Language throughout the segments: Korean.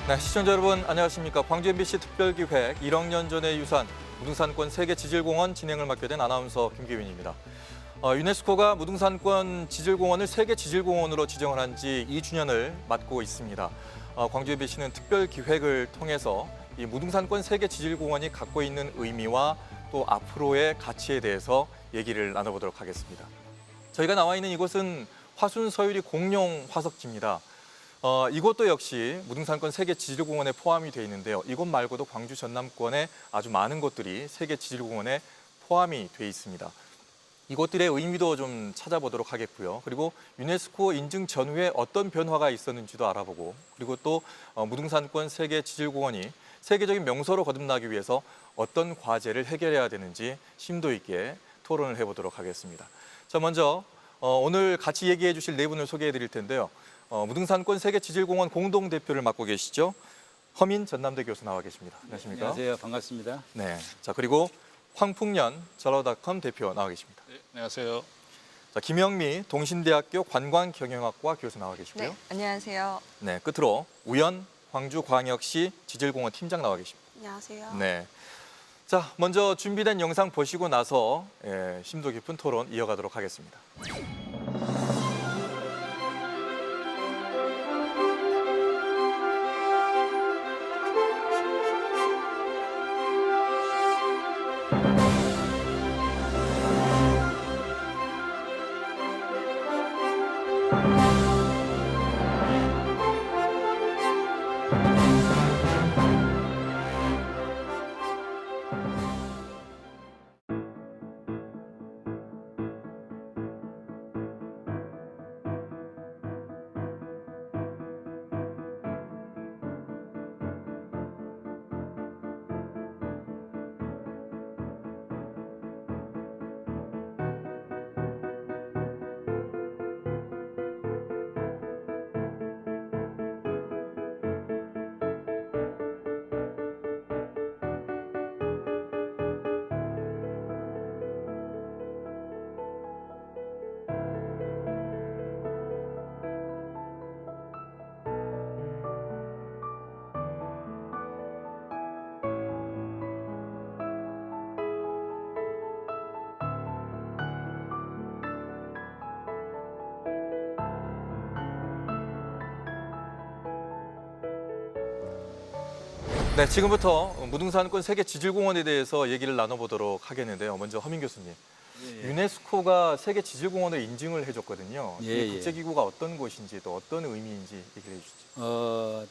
네, 시청자 여러분 안녕하십니까. 광주 MBC 특별기획 1억 년 전의 유산 무등산권 세계지질공원 진행을 맡게 된 아나운서 김기윤입니다. 유네스코가 무등산권 지질공원을 세계지질공원으로 지정을 한 지 2주년을 맞고 있습니다. 광주 MBC는 특별기획을 통해서 이 무등산권 세계지질공원이 갖고 있는 의미와 또 앞으로의 가치에 대해서 얘기를 나눠보도록 하겠습니다. 저희가 나와 있는 이곳은 화순서유리 공룡 화석지입니다. 이곳도 역시 무등산권 세계지질공원에 포함이 되어 있는데요. 이곳 말고도 광주 전남권에 아주 많은 곳들이 세계지질공원에 포함이 되어 있습니다. 이곳들의 의미도 좀 찾아보도록 하겠고요. 그리고 유네스코 인증 전후에 어떤 변화가 있었는지도 알아보고, 그리고 또 무등산권 세계지질공원이 세계적인 명소로 거듭나기 위해서 어떤 과제를 해결해야 되는지 심도 있게 토론을 해보도록 하겠습니다. 자, 먼저 오늘 같이 얘기해 주실 네 분을 소개해 드릴 텐데요. 무등산권 세계지질공원 공동대표를 맡고 계시죠. 허민 전남대 교수 나와 계십니다. 안녕하십니까? 안녕하세요. 반갑습니다. 네. 자, 그리고 황풍년 전라닷컴 대표 나와 계십니다. 네, 안녕하세요. 자, 김영미 동신대학교 관광경영학과 교수 나와 계시고요. 네, 안녕하세요. 네, 끝으로 우연 광주광역시 지질공원 팀장 나와 계십니다. 안녕하세요. 네. 자, 먼저 준비된 영상 보시고 나서 심도 깊은 토론 이어가도록 하겠습니다. 네, 지금부터 무등산권 세계지질공원에 대해서 얘기를 나눠보도록 하겠는데요. 먼저 허민 교수님, 유네스코가 세계지질공원을 인증을 해줬거든요. 이 국제기구가 어떤 곳인지 또 어떤 의미인지 얘기를 해주시죠.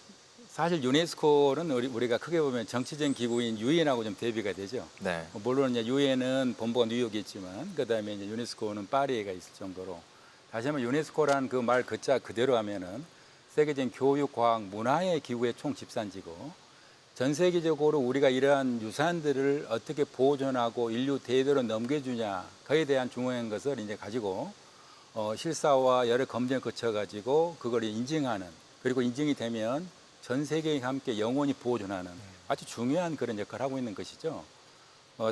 사실 유네스코는 우리가 크게 보면 정치적인 기구인 유엔하고 좀 대비가 되죠. 네. 물론 이제 유엔은 본부가 뉴욕에 있지만 그다음에 이제 유네스코는 파리에가 있을 정도로, 다시 한번 유네스코라는 그 말 그자 그대로 하면은 세계적인 교육, 과학, 문화의 기구의 총 집산지고, 전 세계적으로 우리가 이러한 유산들을 어떻게 보존하고 인류 대대로 넘겨주냐, 그에 대한 중요한 것을 이제 가지고 실사와 여러 검증을 거쳐 가지고 그걸 인증하는, 그리고 인증이 되면 전 세계에 함께 영원히 보존하는 아주 중요한 그런 역할을 하고 있는 것이죠.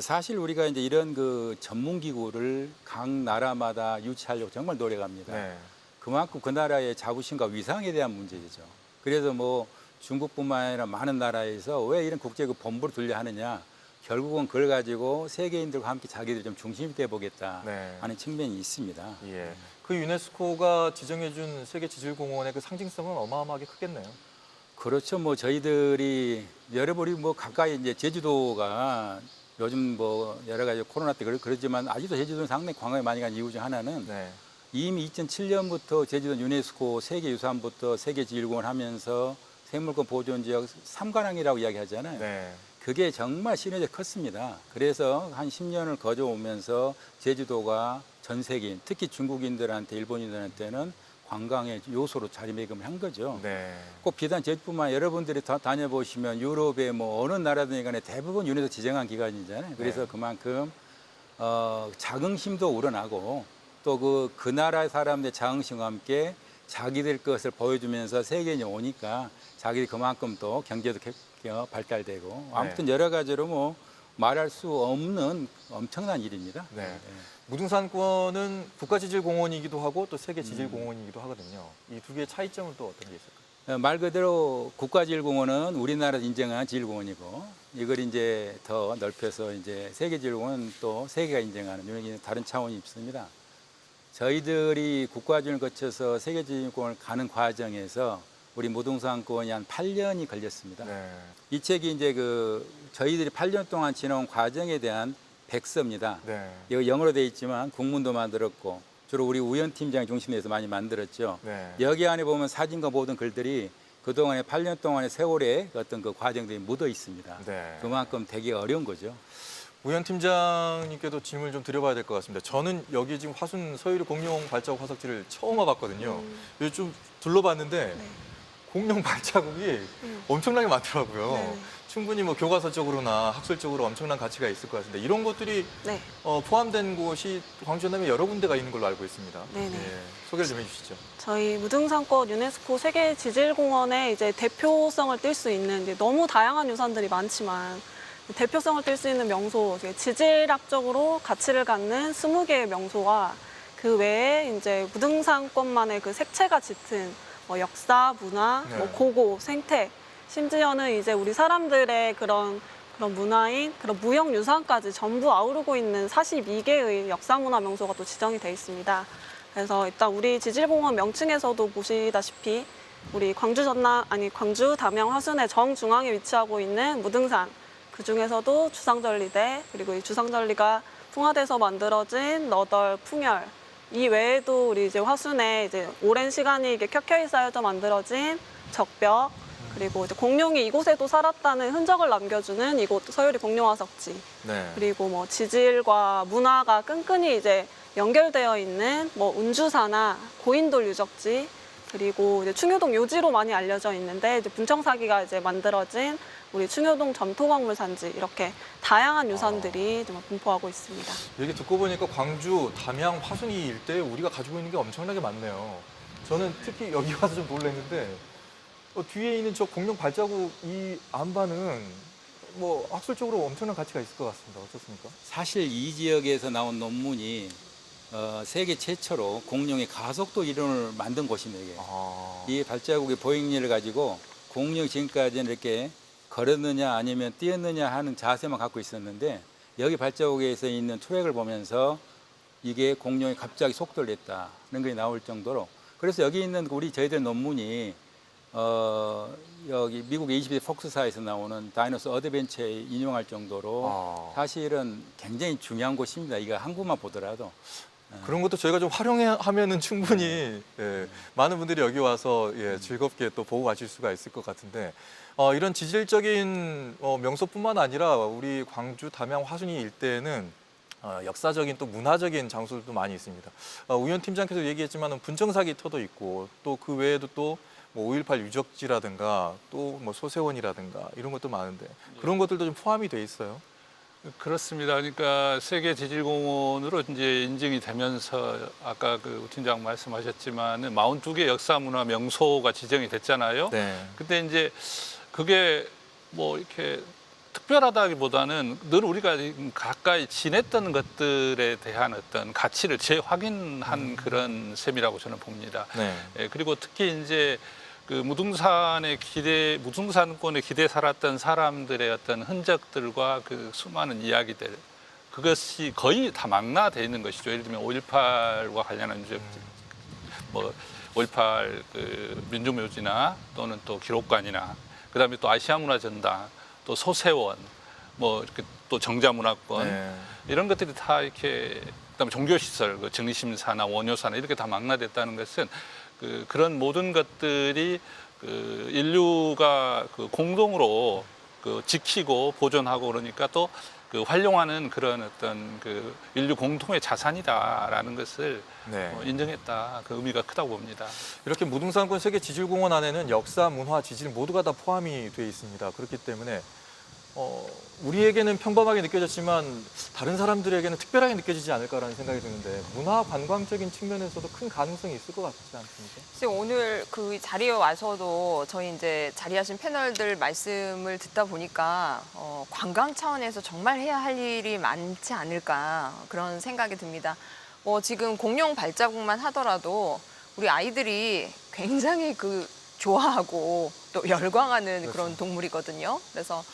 사실 우리가 이제 이런 그 전문 기구를 각 나라마다 유치하려고 정말 노력합니다. 네. 그만큼 그 나라의 자부심과 위상에 대한 문제죠. 그래서 뭐 중국뿐만 아니라 많은 나라에서 왜 이런 국제 본부를 두려 하느냐, 결국은 그걸 가지고 세계인들과 함께 자기들 좀 중심 있게 보겠다 하는 측면이 있습니다. 예. 그 유네스코가 지정해준 세계지질공원의 그 상징성은 어마어마하게 크겠네요. 그렇죠. 뭐 저희들이 여러분이 뭐 가까이 이제 제주도가 요즘 뭐 여러 가지 코로나 때 그렇지만 아직도 제주도는 상당히 관광이 많이 간 이유 중 하나는 이미 2007년부터 제주도 유네스코 세계유산부터 세계지질공원 하면서 생물권 보존지역 3관왕이라고 이야기하잖아요. 네. 그게 정말 시너지가 컸습니다. 그래서 한 10년을 거쳐오면서 제주도가 전 세계인, 특히 중국인들한테, 일본인들한테는 관광의 요소로 자리매김을 한 거죠. 네. 꼭 비단 제주뿐만 아니라 여러분들이 다녀보시면 유럽의 뭐 어느 나라든 간에 대부분 유네스코 지정한 기관이잖아요. 그래서 그만큼 자긍심도 우러나고 또 그 나라 사람들의 자긍심과 함께 자기들 것을 보여주면서 세계인이 오니까 자기들이 그만큼 또 경제도 발달되고 아무튼 여러 가지로 뭐 말할 수 없는 엄청난 일입니다. 네. 무등산권은 국가지질공원이기도 하고 또 세계지질공원이기도 하거든요. 이 두 개의 차이점은 또 어떤 게 있을까요? 말 그대로 국가지질공원은 우리나라에서 인정한 지질공원이고 이걸 이제 더 넓혀서 이제 세계지질공원은 또 세계가 인정하는 여기는 다른 차원이 있습니다. 저희들이 국가지질을 거쳐서 세계지질공원을 가는 과정에서 우리 무등산권이 한 8년이 걸렸습니다. 네. 이 책이 이제 저희들이 8년 동안 지나온 과정에 대한 백서입니다. 네. 이거 영어로 돼 있지만 국문도 만들었고 주로 우리 우연 팀장 중심에서 많이 만들었죠. 네. 여기 안에 보면 사진과 모든 글들이 그동안의 8년 동안의 세월의 어떤 그 과정들이 묻어 있습니다. 네. 그만큼 되게 어려운 거죠. 우현 팀장님께도 질문을 좀 드려봐야 될 것 같습니다. 저는 여기 지금 화순 서유리 공룡 발자국 화석지를 처음 와봤거든요. 여기 좀 둘러봤는데 네. 공룡 발자국이 엄청나게 많더라고요. 네. 충분히 뭐 교과서적으로나 학술적으로 엄청난 가치가 있을 것 같은데 이런 것들이 네. 포함된 곳이 광주 전남에 여러 군데가 있는 걸로 알고 있습니다. 네네. 예, 소개를 좀 해주시죠. 저희 무등산권 유네스코 세계 지질공원의 이제 대표성을 띌 수 있는 이제 너무 다양한 유산들이 많지만 대표성을 띌 수 있는 명소, 이제 지질학적으로 가치를 갖는 20개의 명소와 그 외에 이제 무등산권만의 그 색채가 짙은 뭐 역사, 문화, 네. 뭐 고고, 생태, 심지어는 이제 우리 사람들의 그런 문화인 그런 무형 유산까지 전부 아우르고 있는 42개의 역사 문화 명소가 또 지정이 돼 있습니다. 그래서 일단 우리 지질공원 명칭에서도 보시다시피 우리 광주 담양 화순의 정중앙에 위치하고 있는 무등산, 그 중에서도 주상절리대, 그리고 이 주상절리가 풍화돼서 만들어진 너덜, 풍열, 이 외에도 우리 이제 화순에 이제 오랜 시간이 이게 켜켜이 쌓여서 만들어진 적벽, 그리고 이제 공룡이 이곳에도 살았다는 흔적을 남겨주는 이곳 서유리 공룡화석지, 네. 그리고 뭐 지질과 문화가 끈끈이 이제 연결되어 있는 뭐 운주사나 고인돌 유적지, 그리고 이제 충효동 요지로 많이 알려져 있는데 이제 분청사기가 이제 만들어진 우리 충효동 점토광물 산지, 이렇게 다양한 유산들이 좀 분포하고 있습니다. 얘기 듣고 보니까 광주, 담양, 화순이 일대에 우리가 가지고 있는 게 엄청나게 많네요. 저는 특히 여기 와서 좀 놀랐는데 뒤에 있는 저 공룡 발자국 이 안반은 뭐 학술적으로 엄청난 가치가 있을 것 같습니다. 어떻습니까? 사실 이 지역에서 나온 논문이 세계 최초로 공룡의 가속도 이론을 만든 곳입니다. 이게. 이 발자국의 보행률을 가지고 공룡이 지금까지는 이렇게 걸었느냐 아니면 뛰었느냐 하는 자세만 갖고 있었는데 여기 발자국에서 있는 트랙을 보면서 이게 공룡이 갑자기 속도를 냈다는 것이 나올 정도로, 그래서 여기 있는 저희들 논문이 여기 미국의 22대 폭스사에서 나오는 다이노스 어드벤처에 인용할 정도로 사실은 굉장히 중요한 곳입니다. 이거 한국만 보더라도. 그런 것도 저희가 좀 활용하면은 충분히 예, 많은 분들이 여기 와서 예, 즐겁게 또 보고 가실 수가 있을 것 같은데 이런 지질적인 명소뿐만 아니라 우리 광주, 담양, 화순이 일대에는 역사적인 또 문화적인 장소들도 많이 있습니다. 우현 팀장께서 얘기했지만 분청사기 터도 있고 또 그 외에도 또 뭐 5.18 유적지라든가 또 뭐 소세원이라든가 이런 것도 많은데 그런 것들도 좀 포함이 돼 있어요. 그렇습니다. 그러니까 세계 지질공원으로 이제 인증이 되면서 아까 그 팀장 말씀하셨지만은 42개 역사 문화 명소가 지정이 됐잖아요. 네. 근데 이제 그게 뭐 이렇게 특별하다기보다는 늘 우리가 가까이 지냈던 것들에 대한 어떤 가치를 재확인한 그런 셈이라고 저는 봅니다. 네. 예, 그리고 특히 이제 그 무등산권에 기대 살았던 사람들의 어떤 흔적들과 그 수많은 이야기들, 그것이 거의 다 망라되어 있는 것이죠. 예를 들면 5.18과 관련한 유적지, 뭐 5.18 그 민주묘지나 또는 또 기록관이나, 그다음에 또 아시아문화전당, 또 소세원, 뭐 이렇게 또 정자문화권, 네. 이런 것들이 다 이렇게, 그다음에 종교시설, 그 정리심사나 원효사나 이렇게 다 망라됐다는 것은 그런 모든 것들이 그 인류가 그 공동으로 그 지키고 보존하고 그러니까 또 그 활용하는 그런 어떤 그 인류 공통의 자산이다라는 것을 네. 인정했다. 그 의미가 크다고 봅니다. 이렇게 무등산권 세계 지질공원 안에는 역사, 문화, 지질 모두가 다 포함이 되어 있습니다. 그렇기 때문에 우리에게는 평범하게 느껴졌지만 다른 사람들에게는 특별하게 느껴지지 않을까라는 생각이 드는데 문화 관광적인 측면에서도 큰 가능성이 있을 것 같지 않습니까? 글쎄, 오늘 그 자리에 와서도 저희 이제 자리하신 패널들 말씀을 듣다 보니까 관광 차원에서 정말 해야 할 일이 많지 않을까 그런 생각이 듭니다. 지금 공룡 발자국만 하더라도 우리 아이들이 굉장히 그 좋아하고 또 열광하는 그런 동물이거든요. 그래서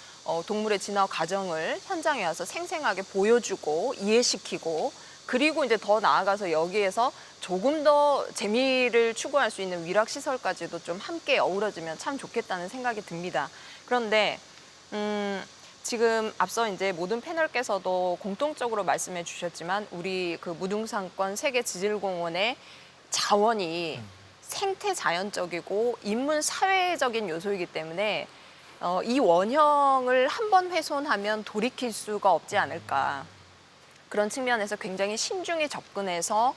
동물의 진화 과정을 현장에 와서 생생하게 보여주고 이해시키고 그리고 이제 더 나아가서 여기에서 조금 더 재미를 추구할 수 있는 위락시설까지도 좀 함께 어우러지면 참 좋겠다는 생각이 듭니다. 그런데 지금 앞서 이제 모든 패널께서도 공통적으로 말씀해 주셨지만 우리 그 무등산권 세계지질공원의 자원이 생태 자연적이고 인문 사회적인 요소이기 때문에 이 원형을 한번 훼손하면 돌이킬 수가 없지 않을까. 그런 측면에서 굉장히 신중히 접근해서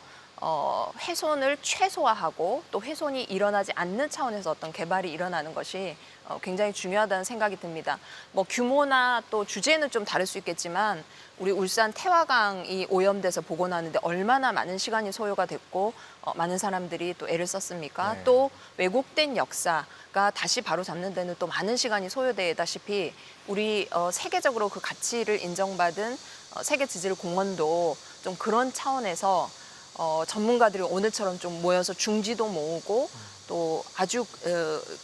훼손을 최소화하고 또 훼손이 일어나지 않는 차원에서 어떤 개발이 일어나는 것이 굉장히 중요하다는 생각이 듭니다. 뭐 규모나 또 주제는 좀 다를 수 있겠지만 우리 울산 태화강이 오염돼서 복원하는데 얼마나 많은 시간이 소요가 됐고 많은 사람들이 또 애를 썼습니까? 네. 또 왜곡된 역사가 다시 바로잡는 데는 또 많은 시간이 소요되다시피 우리 세계적으로 그 가치를 인정받은 세계지질공원도 좀 그런 차원에서 전문가들이 오늘처럼 좀 모여서 중지도 모으고 또 아주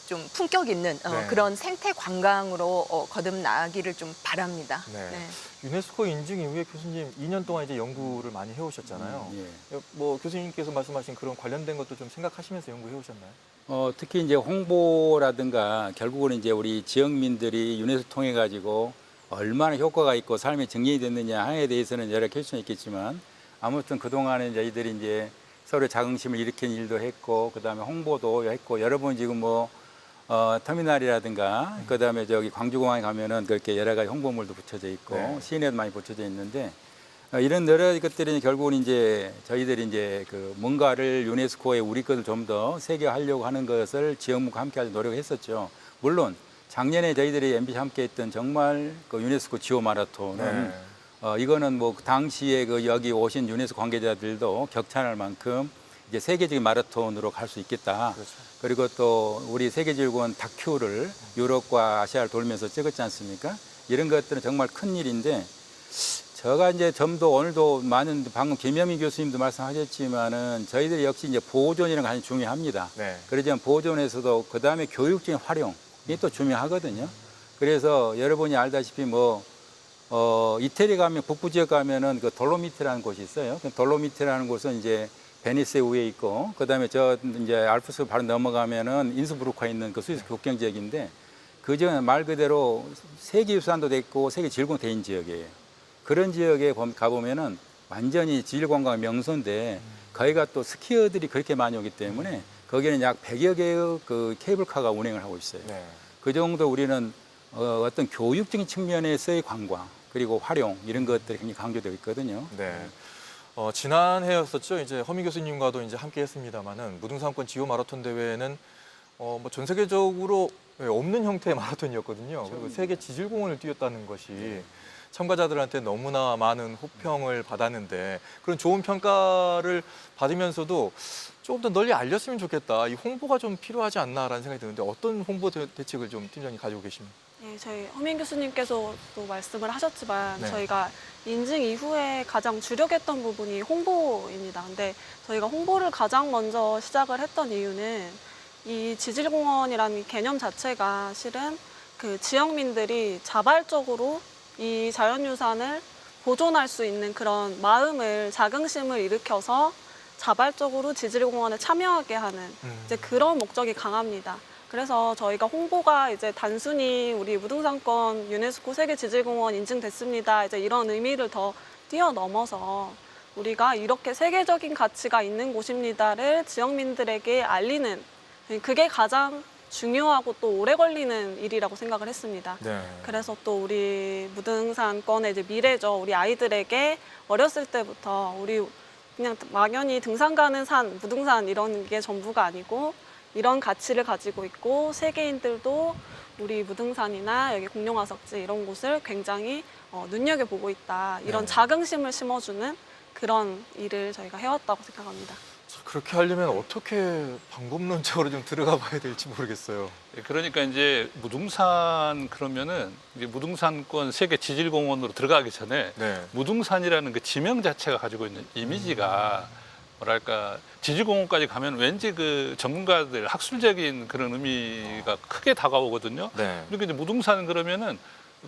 좀 품격 있는 네. 그런 생태 관광으로 거듭나기를 좀 바랍니다. 네. 유네스코 인증 이후에 교수님 2년 동안 이제 연구를 많이 해오셨잖아요. 예. 뭐 교수님께서 말씀하신 그런 관련된 것도 좀 생각하시면서 연구해 오셨나요? 특히 이제 홍보라든가 결국은 이제 우리 지역민들이 유네스코 통해 가지고 얼마나 효과가 있고 삶이 정리이 됐느냐 하에 대해서는 여러 퀘스천이 있겠지만 아무튼 그동안에 저희들이 이제 서로 자긍심을 일으킨 일도 했고 그다음에 홍보도 했고 여러 번 지금 뭐 터미널이라든가 그다음에 저기 광주공항에 가면은 그렇게 여러 가지 홍보물도 붙여져 있고 네. 시내도 많이 붙여져 있는데 이런 여러 것들이 결국은 이제 저희들이 이제 그 뭔가를 유네스코에 우리 것을 좀 더 세계화하려고 하는 것을 지역민과 함께 하려고 노력했었죠. 물론 작년에 저희들이 MBC 함께 했던 정말 그 유네스코 지오 마라톤은 네. 이거는 뭐 당시에 그 여기 오신 유네스코 관계자들도 격찬할 만큼 이제 세계적인 마라톤으로 갈 수 있겠다. 그렇죠. 그리고 또 우리 세계지질공원 다큐를 유럽과 아시아를 돌면서 찍었지 않습니까? 이런 것들은 정말 큰 일인데 제가 이제 점도 오늘도 많은 방금 김영민 교수님도 말씀하셨지만은 저희들이 역시 이제 보존이라는 게 아주 중요합니다. 네. 그러지만 보존에서도 그 다음에 교육적인 활용이 또 중요하거든요. 그래서 여러분이 알다시피 뭐 이태리 가면 북부 지역 가면은 그 돌로미티라는 곳이 있어요. 그 돌로미티라는 곳은 이제 베니스 위에 있고 그다음에 저 이제 알프스 바로 넘어가면은 인스부르크에 있는 그 스위스 국경 지역인데 그 지역은 말 그대로 세계유산도 됐고 세계 질공 대인 지역이에요. 그런 지역에 가보면은 완전히 지질관광 명소인데 거기가 또 스키어들이 그렇게 많이 오기 때문에 거기는 약 100여 개의 그 케이블카가 운행을 하고 있어요. 네. 그 정도 우리는 어떤 교육적인 측면에서의 관광 그리고 활용 이런 것들이 굉장히 강조되고 있거든요. 네. 지난해였었죠. 이제 허민 교수님과도 이제 함께 했습니다만은 무등산권 지오 마라톤 대회는 뭐 전 세계적으로 없는 형태의 마라톤이었거든요. 그리고 세계 지질공원을 뛰었다는 것이 참가자들한테 너무나 많은 호평을 받았는데 그런 좋은 평가를 받으면서도 조금 더 널리 알렸으면 좋겠다. 이 홍보가 좀 필요하지 않나라는 생각이 드는데 어떤 홍보 대책을 좀 팀장님 가지고 계십니까? 네, 저희 허민 교수님께서도 말씀을 하셨지만 네. 저희가 인증 이후에 가장 주력했던 부분이 홍보입니다. 근데 저희가 홍보를 가장 먼저 시작을 했던 이유는 이 지질공원이라는 이 개념 자체가 실은 그 지역민들이 자발적으로 이 자연유산을 보존할 수 있는 그런 마음을 자긍심을 일으켜서 자발적으로 지질공원에 참여하게 하는 이제 그런 목적이 강합니다. 그래서 저희가 홍보가 이제 단순히 우리 무등산권 유네스코 세계지질공원 인증됐습니다. 이제 이런 의미를 더 뛰어넘어서 우리가 이렇게 세계적인 가치가 있는 곳입니다를 지역민들에게 알리는 그게 가장 중요하고 또 오래 걸리는 일이라고 생각을 했습니다. 네. 그래서 또 우리 무등산권의 이제 미래죠. 우리 아이들에게 어렸을 때부터 우리 그냥 막연히 등산 가는 산, 무등산 이런 게 전부가 아니고 이런 가치를 가지고 있고 세계인들도 우리 무등산이나 여기 공룡화석지 이런 곳을 굉장히 눈여겨보고 있다. 이런 네. 자긍심을 심어주는 그런 일을 저희가 해왔다고 생각합니다. 그렇게 하려면 어떻게 방법론적으로 좀 들어가 봐야 될지 모르겠어요. 그러니까 이제 무등산 그러면은 이제 무등산권 세계 지질공원으로 들어가기 전에 네. 무등산이라는 그 지명 자체가 가지고 있는 이미지가 뭐랄까 지질공원까지 가면 왠지 그 전문가들 학술적인 그런 의미가 크게 다가오거든요. 네. 그리고 이제 무등산 그러면은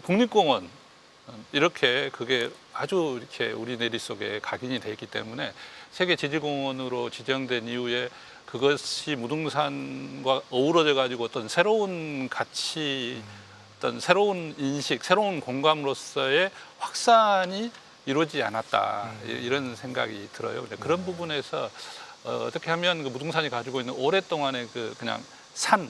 국립공원 이렇게 그게 아주 이렇게 우리 내리 속에 각인이 돼 있기 때문에 세계 지질공원으로 지정된 이후에 그것이 무등산과 어우러져 가지고 어떤 새로운 가치, 어떤 새로운 인식, 새로운 공감으로서의 확산이 이루어지지 않았다 이런 생각이 들어요. 그런 부분에서 어떻게 하면 그 무등산이 가지고 있는 오랫동안의 그 그냥 산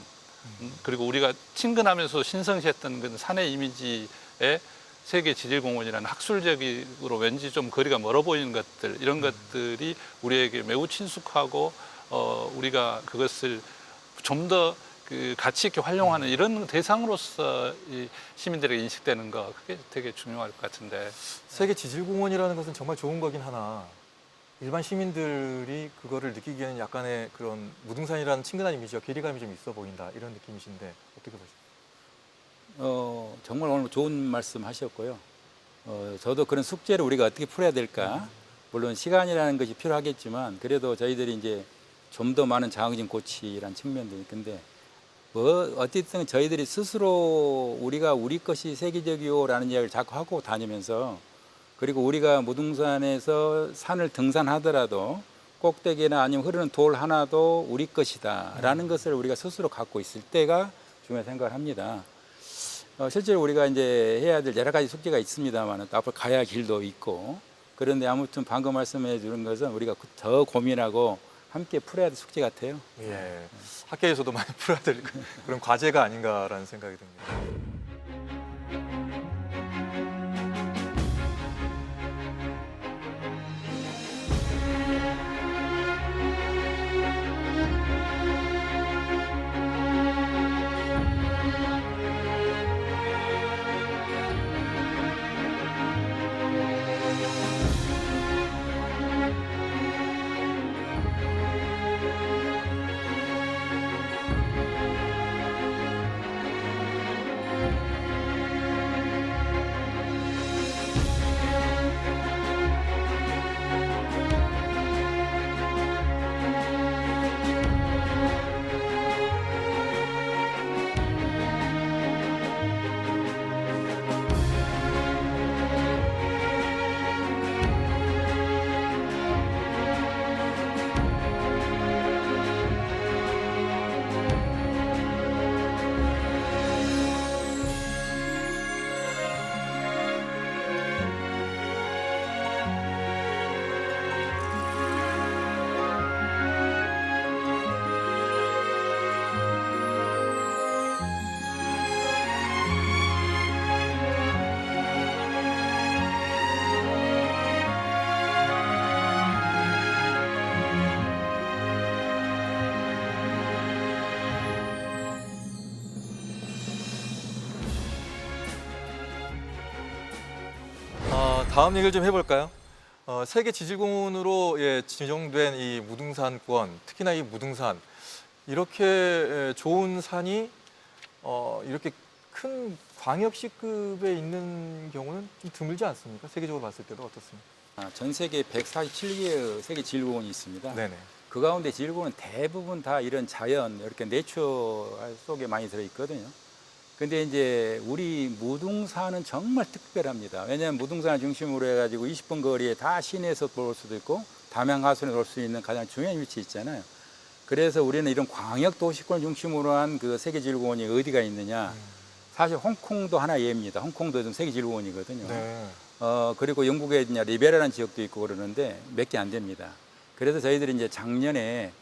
그리고 우리가 친근하면서 신성시했던 그 산의 이미지에 세계 지질공원이라는 학술적으로 왠지 좀 거리가 멀어 보이는 것들 이런 것들이 우리에게 매우 친숙하고 우리가 그것을 좀 더 그 가치 있게 활용하는 이런 대상으로서 이 시민들에게 인식되는 거 그게 되게 중요할 것 같은데. 세계 지질공원이라는 것은 정말 좋은 거긴 하나 일반 시민들이 그거를 느끼기에는 약간의 그런 무등산이라는 친근한 이미지와 괴리감이 좀 있어 보인다 이런 느낌이신데 어떻게 보십니까? 정말 오늘 좋은 말씀 하셨고요. 저도 그런 숙제를 우리가 어떻게 풀어야 될까? 물론 시간이라는 것이 필요하겠지만 그래도 저희들이 이제 좀 더 많은 자긍심 고치라는 측면도 있는데 어쨌든 저희들이 스스로 우리가 우리 것이 세계적이요라는 이야기를 자꾸 하고 다니면서 그리고 우리가 무등산에서 산을 등산하더라도 꼭대기나 아니면 흐르는 돌 하나도 우리 것이다라는 것을 우리가 스스로 갖고 있을 때가 중요한 생각을 합니다. 실제로 우리가 이제 해야 될 여러 가지 숙제가 있습니다만 앞으로 가야 할 길도 있고 그런데 아무튼 방금 말씀해 주는 것은 우리가 더 고민하고 함께 풀어야 될 숙제 같아요. 예. 학계에서도 많이 풀어야 될 그런 과제가 아닌가라는 생각이 듭니다. 다음 얘기를 좀 해볼까요? 세계 지질공원으로 지정된 이 무등산권, 특히나 이 무등산 이렇게 좋은 산이 이렇게 큰 광역시급에 있는 경우는 좀 드물지 않습니까? 세계적으로 봤을 때도 어떻습니까? 전 세계 147개의 세계 지질공원이 있습니다. 네네. 그 가운데 지질공원은 대부분 다 이런 자연, 이렇게 내추럴 속에 많이 들어있거든요. 근데 이제 우리 무등산은 정말 특별합니다. 왜냐하면 무등산을 중심으로 해가지고 20분 거리에 다 시내에서 볼 수도 있고 담양 하천에 볼 수 있는 가장 중요한 위치에 있잖아요. 그래서 우리는 이런 광역 도시권을 중심으로 한 그 세계 지질공원이 어디가 있느냐. 사실 홍콩도 하나 예입니다. 홍콩도 좀 세계 지질공원이거든요. 네. 그리고 영국에 리베라라는 지역도 있고 그러는데 몇 개 안 됩니다. 그래서 저희들이 이제 작년에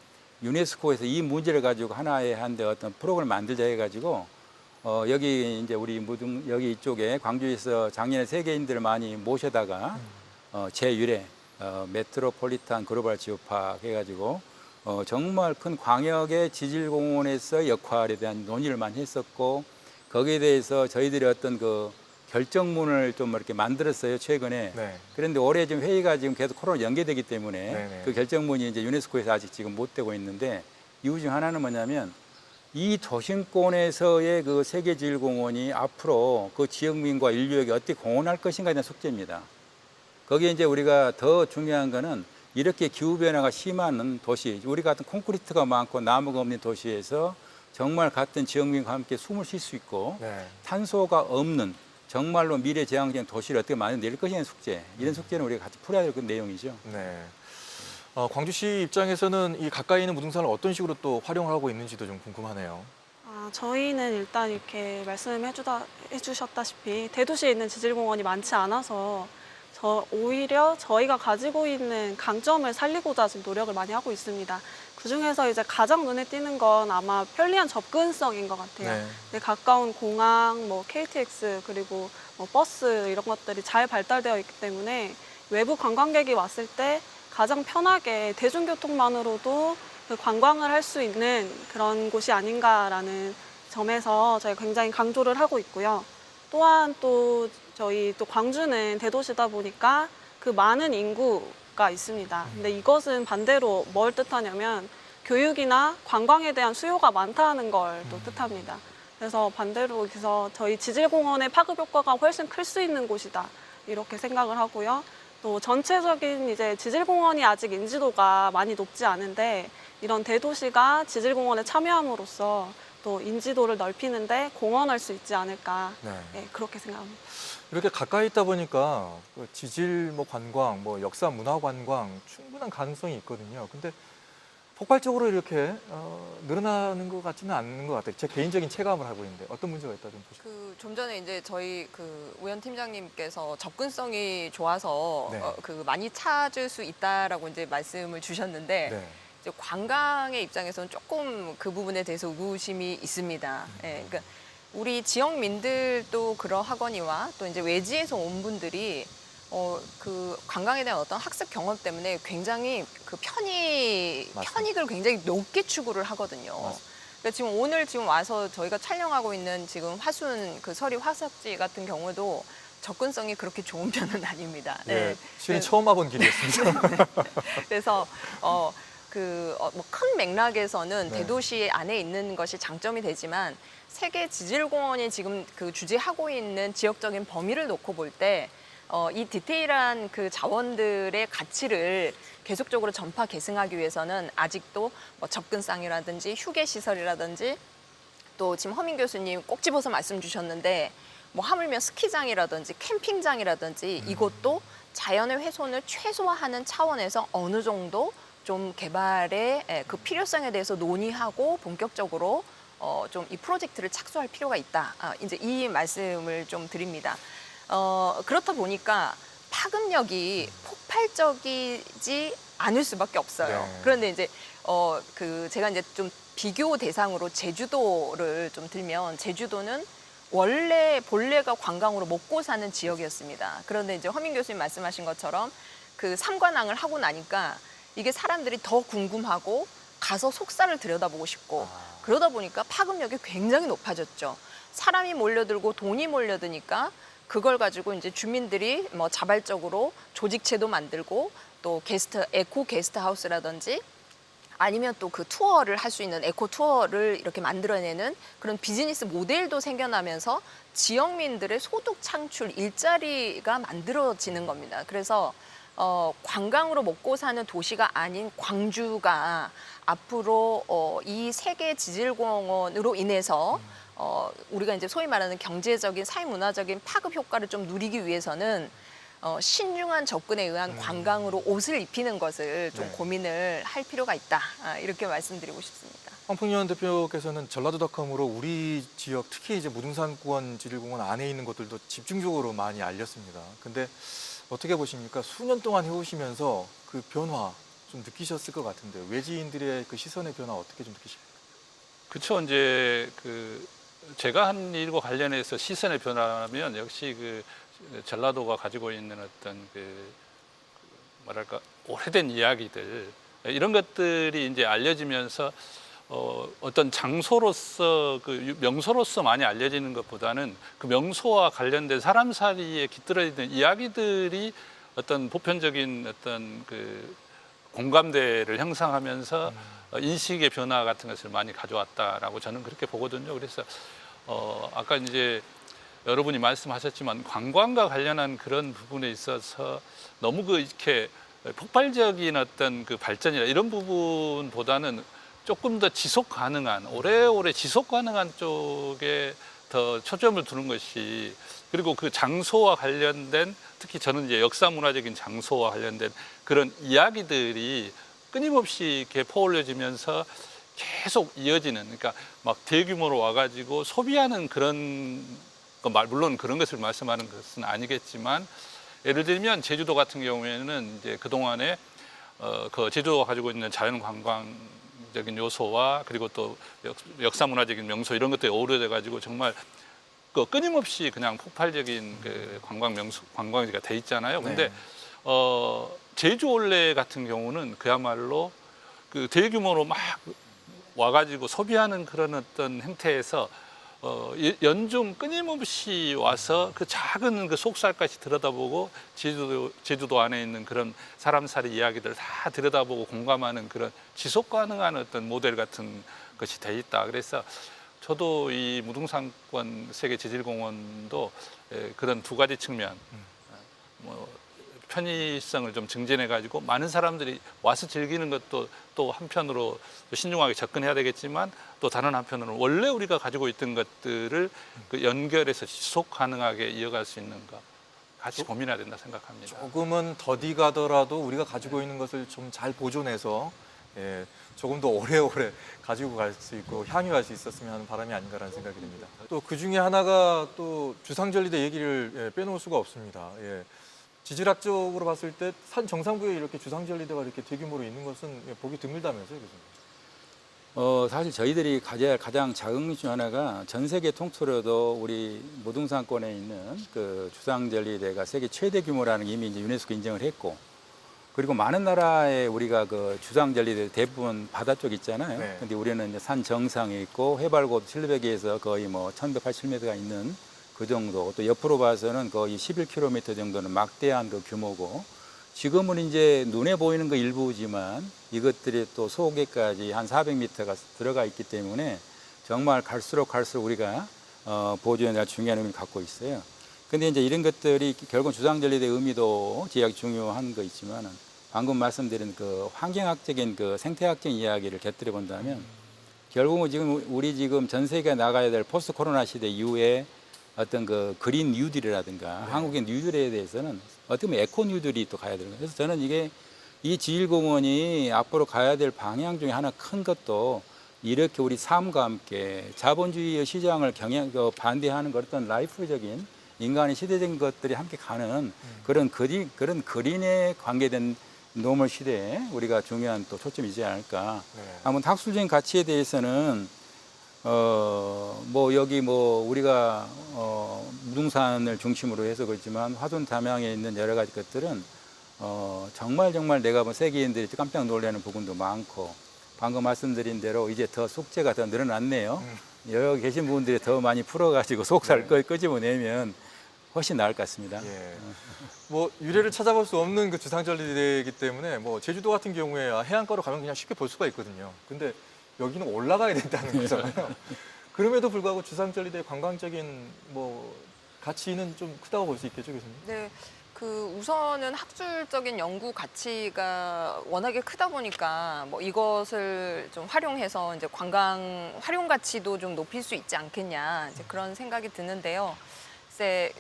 유네스코에서 이 문제를 가지고 하나의 한데 어떤 프로그램을 만들자 해가지고 여기 이제 우리 여기 이쪽에 광주에서 작년에 세계인들을 많이 모셔다가 제1회 메트로폴리탄 글로벌 지오파크 해가지고 정말 큰 광역의 지질공원에서 역할에 대한 논의를 많이 했었고 거기에 대해서 저희들이 어떤 그 결정문을 좀 이렇게 만들었어요 최근에. 네. 그런데 올해 지금 회의가 지금 계속 코로나 연계되기 때문에 네네. 그 결정문이 이제 유네스코에서 아직 지금 못 되고 있는데 이유 중 하나는 뭐냐면 이 도심권에서의 그 세계지질공원이 앞으로 그 지역민과 인류에게 어떻게 공헌할 것인가에 대한 숙제입니다. 거기에 이제 우리가 더 중요한 거는 이렇게 기후 변화가 심한 도시, 우리 같은 콘크리트가 많고 나무가 없는 도시에서 정말 같은 지역민과 함께 숨을 쉴 수 있고 네. 탄소가 없는 정말로 미래 지향적인 도시를 어떻게 만들어낼 것이냐는 숙제, 이런 숙제는 우리가 같이 풀어야 될 그 내용이죠. 네. 광주시 입장에서는 이 가까이 있는 무등산을 어떤 식으로 또 활용을 하고 있는지도 좀 궁금하네요. 저희는 일단 이렇게 말씀해주셨다시피 대도시에 있는 지질공원이 많지 않아서 오히려 저희가 가지고 있는 강점을 살리고자 지금 노력을 많이 하고 있습니다. 그중에서 이제 가장 눈에 띄는 건 아마 편리한 접근성인 것 같아요. 네. 네, 가까운 공항, 뭐 KTX 그리고 뭐 버스 이런 것들이 잘 발달되어 있기 때문에 외부 관광객이 왔을 때 가장 편하게 대중교통만으로도 그 관광을 할 수 있는 그런 곳이 아닌가라는 점에서 저희가 굉장히 강조를 하고 있고요. 또한 또 저희 또 광주는 대도시다 보니까 그 많은 인구가 있습니다. 근데 이것은 반대로 뭘 뜻하냐면 교육이나 관광에 대한 수요가 많다는 걸 또 뜻합니다. 그래서 반대로 그래서 저희 지질공원의 파급 효과가 훨씬 클 수 있는 곳이다 이렇게 생각을 하고요. 또 전체적인 이제 지질공원이 아직 인지도가 많이 높지 않은데 이런 대도시가 지질공원에 참여함으로써 또 인지도를 넓히는데 공헌할 수 있지 않을까 네. 네, 그렇게 생각합니다. 이렇게 가까이 있다 보니까 그 지질 뭐 관광, 뭐 역사 문화 관광 충분한 가능성이 있거든요. 근데 폭발적으로 이렇게 늘어나는 것 같지는 않는 것 같아요. 제 개인적인 체감을 하고 있는데 어떤 문제가 있다 좀 보시죠. 좀 전에 이제 저희 우현 팀장님께서 접근성이 좋아서 네. 많이 찾을 수 있다라고 이제 말씀을 주셨는데 네. 이제 관광의 입장에서는 조금 그 부분에 대해서 의구심이 있습니다. 예, 그러니까 우리 지역민들도 그러하거니와 또 이제 외지에서 온 분들이 그 관광에 대한 어떤 학습 경험 때문에 굉장히 그 편익을 굉장히 높게 추구를 하거든요. 그러니까 지금 와서 저희가 촬영하고 있는 지금 화순 그 서리 화석지 같은 경우도 접근성이 그렇게 좋은 편은 아닙니다. 네. 실은 처음 와본 길이었습니다. 그래서 뭐 큰 맥락에서는 네. 대도시 안에 있는 것이 장점이 되지만 세계 지질공원이 지금 그 주재하고 있는 지역적인 범위를 놓고 볼 때 이 디테일한 그 자원들의 가치를 계속적으로 전파 계승하기 위해서는 아직도 뭐 접근성이라든지 휴게 시설이라든지 또 지금 허민 교수님 꼭 집어서 말씀 주셨는데 뭐 하물며 스키장이라든지 캠핑장이라든지 이것도 자연의 훼손을 최소화하는 차원에서 어느 정도 좀 개발의 그 필요성에 대해서 논의하고 본격적으로 좀 이 프로젝트를 착수할 필요가 있다. 이제 이 말씀을 좀 드립니다. 그렇다 보니까 파급력이 폭발적이지 않을 수밖에 없어요. 네. 그런데 이제 제가 이제 좀 비교 대상으로 제주도를 좀 들면 제주도는 원래 본래가 관광으로 먹고 사는 지역이었습니다. 그런데 이제 허민 교수님 말씀하신 것처럼 그 삼관왕을 하고 나니까 이게 사람들이 더 궁금하고 가서 속살을 들여다보고 싶고 그러다 보니까 파급력이 굉장히 높아졌죠. 사람이 몰려들고 돈이 몰려드니까 그걸 가지고 이제 주민들이 뭐 자발적으로 조직체도 만들고 또 에코 게스트 하우스라든지 아니면 또 그 투어를 할 수 있는 에코 투어를 이렇게 만들어내는 그런 비즈니스 모델도 생겨나면서 지역민들의 소득 창출, 일자리가 만들어지는 겁니다. 그래서 관광으로 먹고 사는 도시가 아닌 광주가 앞으로 이 세계 지질공원으로 인해서 우리가 이제 소위 말하는 경제적인, 사회문화적인 파급 효과를 좀 누리기 위해서는 신중한 접근에 의한 관광으로 옷을 입히는 것을 좀 네. 고민을 할 필요가 있다. 이렇게 말씀드리고 싶습니다. 황풍연 대표께서는 전라도닷컴으로 우리 지역 특히 이제 무등산권 지질공원 안에 있는 것들도 집중적으로 많이 알렸습니다. 근데 어떻게 보십니까? 수년 동안 해오시면서 그 변화 좀 느끼셨을 것 같은데 외지인들의 그 시선의 변화 어떻게 좀 느끼십니까? 그렇죠. 이제 제가 한 일과 관련해서 시선의 변화면 역시 전라도가 가지고 있는 어떤 뭐랄까 오래된 이야기들 이런 것들이 이제 알려지면서 어떤 장소로서 명소로서 많이 알려지는 것보다는 그 명소와 관련된 사람 사이에 깃들어 있는 이야기들이 어떤 보편적인 어떤 공감대를 형성하면서 인식의 변화 같은 것을 많이 가져왔다라고 저는 그렇게 보거든요. 그래서 아까 이제 여러분이 말씀하셨지만 관광과 관련한 그런 부분에 있어서 너무 이렇게 폭발적인 어떤 그 발전이나 이런 부분보다는 조금 더 지속 가능한, 오래오래 지속 가능한 쪽에 더 초점을 두는 것이, 그리고 그 장소와 관련된, 특히 저는 이제 역사 문화적인 장소와 관련된 그런 이야기들이 끊임없이 이렇게 퍼올려지면서 계속 이어지는, 그러니까 막 대규모로 와가지고 소비하는 그런 물론 그런 것을 말씀하는 것은 아니겠지만, 예를 들면 제주도 같은 경우에는 이제 그 동안에 그 제주도가 가지고 있는 자연 관광적인 요소와 그리고 또 역사 문화적인 명소 이런 것들이 어우러져 가지고 정말 그 끊임없이 그냥 폭발적인 그 관광지가 돼 있잖아요. 근데 제주 올레 같은 경우는 그야말로 그 대규모로 막 와가지고 소비하는 그런 어떤 행태에서 연중 끊임없이 와서 그 작은 그 속살까지 들여다보고 제주도 안에 있는 그런 사람살이 이야기들 다 들여다보고 공감하는 그런 지속 가능한 어떤 모델 같은 것이 돼 있다. 그래서 저도 이 무등산권 세계지질공원도 그런 두 가지 측면, 뭐 편의성을 좀 증진해 가지고 많은 사람들이 와서 즐기는 것도 또 한편으로 신중하게 접근해야 되겠지만, 또 다른 한편으로는 원래 우리가 가지고 있던 것들을 그 연결해서 지속 가능하게 이어갈 수 있는가 같이 고민해야 된다 생각합니다. 조금은 더디 가더라도 우리가 가지고 있는 것을 좀 잘 보존해서 조금 더 오래오래 가지고 갈 수 있고 향유할 수 있었으면 하는 바람이 아닌가라는 생각이 듭니다. 또 그 중에 하나가 또 주상절리대 얘기를 빼놓을 수가 없습니다. 지질학적으로 봤을 때 산 정상부에 이렇게 주상절리대가 이렇게 대규모로 있는 것은 보기 드물다면서요, 교수님? 사실 저희들이 가져야 할 가장 작은 것 중 하나가 전 세계 통틀어도 우리 무등산권에 있는 그 주상절리대가 세계 최대 규모라는 게 이미 이제 유네스코 인정을 했고, 그리고 많은 나라에 우리가 그 주상절리대 대부분 바다 쪽 있잖아요. 네. 근데 우리는 이제 산 정상에 있고 해발고도 700에서 거의 뭐 1187m가 있는 그 정도, 또 옆으로 봐서는 거의 11km 정도는 막대한 그 규모고, 지금은 이제 눈에 보이는 거 일부지만 이것들이 또 속에까지 한 400m가 들어가 있기 때문에 정말 갈수록 우리가 보존에 대한 중요한 의미를 갖고 있어요. 근데 이제 이런 것들이 결국 주상절리대 의미도 제약 중요한 거 있지만은, 방금 말씀드린 그 환경학적인 그 생태학적인 이야기를 곁들여 본다면, 결국은 지금 전 세계가 나가야 될 포스트 코로나 시대 이후에 어떤 그 그린 뉴딜이라든가 한국의 뉴딜에 대해서는 어떻게 보면 에코 뉴딜이 또 가야 되는 거예요. 그래서 저는 이 지질공원이 앞으로 가야 될 방향 중에 하나 큰 것도, 이렇게 우리 삶과 함께 자본주의의 시장을 반대하는 그 어떤 라이프적인 인간의 시대적인 것들이 함께 가는 그런 그린에 관계된 노멀 시대에 우리가 중요한 또 초점이지 않을까. 아무튼 학술적인 가치에 대해서는 여기 우리가 무등산을 중심으로 해서 그렇지만 화둔 담양에 있는 여러 가지 것들은 정말 내가 세계인들이 깜짝 놀라는 부분도 많고, 방금 말씀드린 대로 이제 더 숙제가 더 늘어났네요. 여기 계신 분들이 더 많이 풀어가지고 속살 끄집어내면 훨씬 나을 것 같습니다. 유래를 찾아볼 수 없는 그 주상절리대이기 때문에 제주도 같은 경우에 해안가로 가면 그냥 쉽게 볼 수가 있거든요. 근데 여기는 올라가야 된다는 거잖아요. 그럼에도 불구하고 주상절리대의 관광적인 가치는 좀 크다고 볼 수 있겠죠, 교수님? 네. 우선은 학술적인 연구 가치가 워낙에 크다 보니까 이것을 좀 활용해서 이제 관광 활용 가치도 좀 높일 수 있지 않겠냐, 이제 그런 생각이 드는데요. 글쎄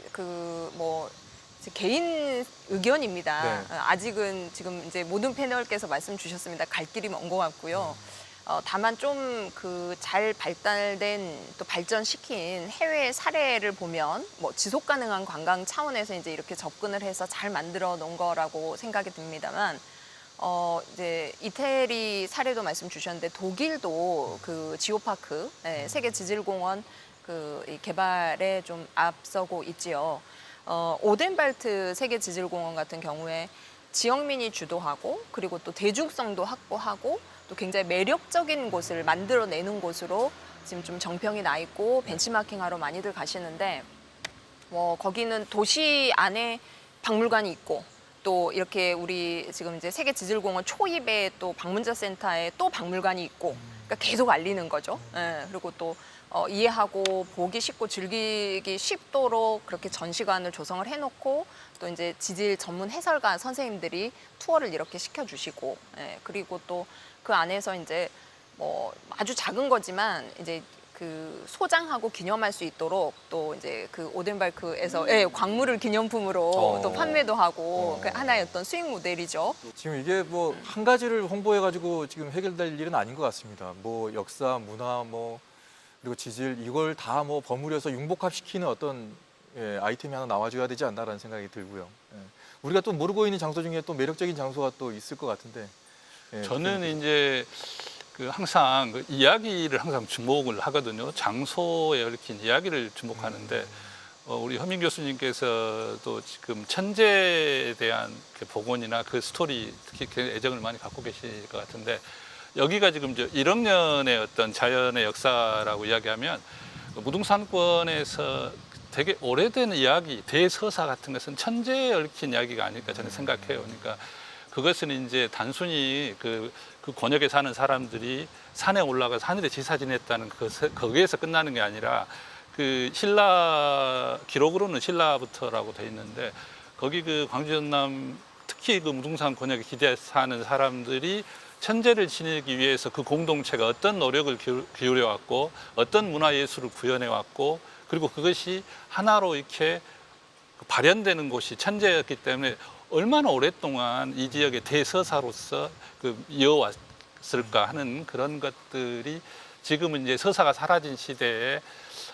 제 개인 의견입니다. 네. 아직은 지금 이제 모든 패널께서 말씀 주셨습니다. 갈 길이 먼 것 같고요. 다만 좀 잘 발달된 또 발전시킨 해외 사례를 보면 지속 가능한 관광 차원에서 이제 이렇게 접근을 해서 잘 만들어 놓은 거라고 생각이 듭니다만, 이제 이태리 사례도 말씀 주셨는데, 독일도 지오파크 세계 지질공원 이 개발에 좀 앞서고 있지요. 오덴발트 세계 지질공원 같은 경우에 지역민이 주도하고, 그리고 또 대중성도 확보하고, 또 굉장히 매력적인 곳을 만들어내는 곳으로 지금 좀 정평이 나 있고 벤치마킹하러 많이들 가시는데, 거기는 도시 안에 박물관이 있고, 또 이렇게 우리 지금 이제 세계 지질공원 초입에 또 방문자 센터에 또 박물관이 있고, 그러니까 계속 알리는 거죠. 예, 그리고 또 이해하고 보기 쉽고 즐기기 쉽도록 그렇게 전시관을 조성을 해놓고 또 이제 지질 전문 해설가 선생님들이 투어를 이렇게 시켜주시고, 예, 그리고 또 그 안에서 이제 뭐 아주 작은 거지만 이제 그 소장하고 기념할 수 있도록 또 이제 그 오덴발크에서 예, 광물을 기념품으로 또 판매도 하고 그 하나의 어떤 수익 모델이죠. 지금 이게 뭐 한 가지를 홍보해가지고 지금 해결될 일은 아닌 것 같습니다. 뭐 역사, 문화, 뭐 그리고 지질 이걸 다 뭐 버무려서 융복합시키는 어떤 아이템이 하나 나와줘야 되지 않나라는 생각이 들고요. 우리가 또 모르고 있는 장소 중에 또 매력적인 장소가 또 있을 것 같은데. 저는 이제 그 항상 그 이야기를 항상 주목을 하거든요. 장소에 얽힌 이야기를 주목하는데 우리 허민 교수님께서도 지금 천재에 대한 그 복원이나 그 스토리 특히 애정을 많이 갖고 계실 것 같은데 여기가 지금 1억 년의 어떤 자연의 역사라고 이야기하면 무등산권에서 되게 오래된 이야기, 대서사 같은 것은 천재에 얽힌 이야기가 아닐까 저는 생각해요. 그러니까 그것은 이제 단순히 그 권역에 사는 사람들이 산에 올라가서 하늘에 지사 지냈다는 거기에서 끝나는 게 아니라 그 신라 기록으로는 신라부터라고 돼 있는데 거기 그 광주 전남 특히 그 무등산 권역에 기대 사는 사람들이 천재를 지내기 위해서 그 공동체가 어떤 노력을 기울여 왔고 어떤 문화 예술을 구현해 왔고 그리고 그것이 하나로 이렇게 발현되는 곳이 천재였기 때문에 얼마나 오랫동안 이 지역의 대서사로서 이어왔을까 하는 그런 것들이 지금은 이제 서사가 사라진 시대에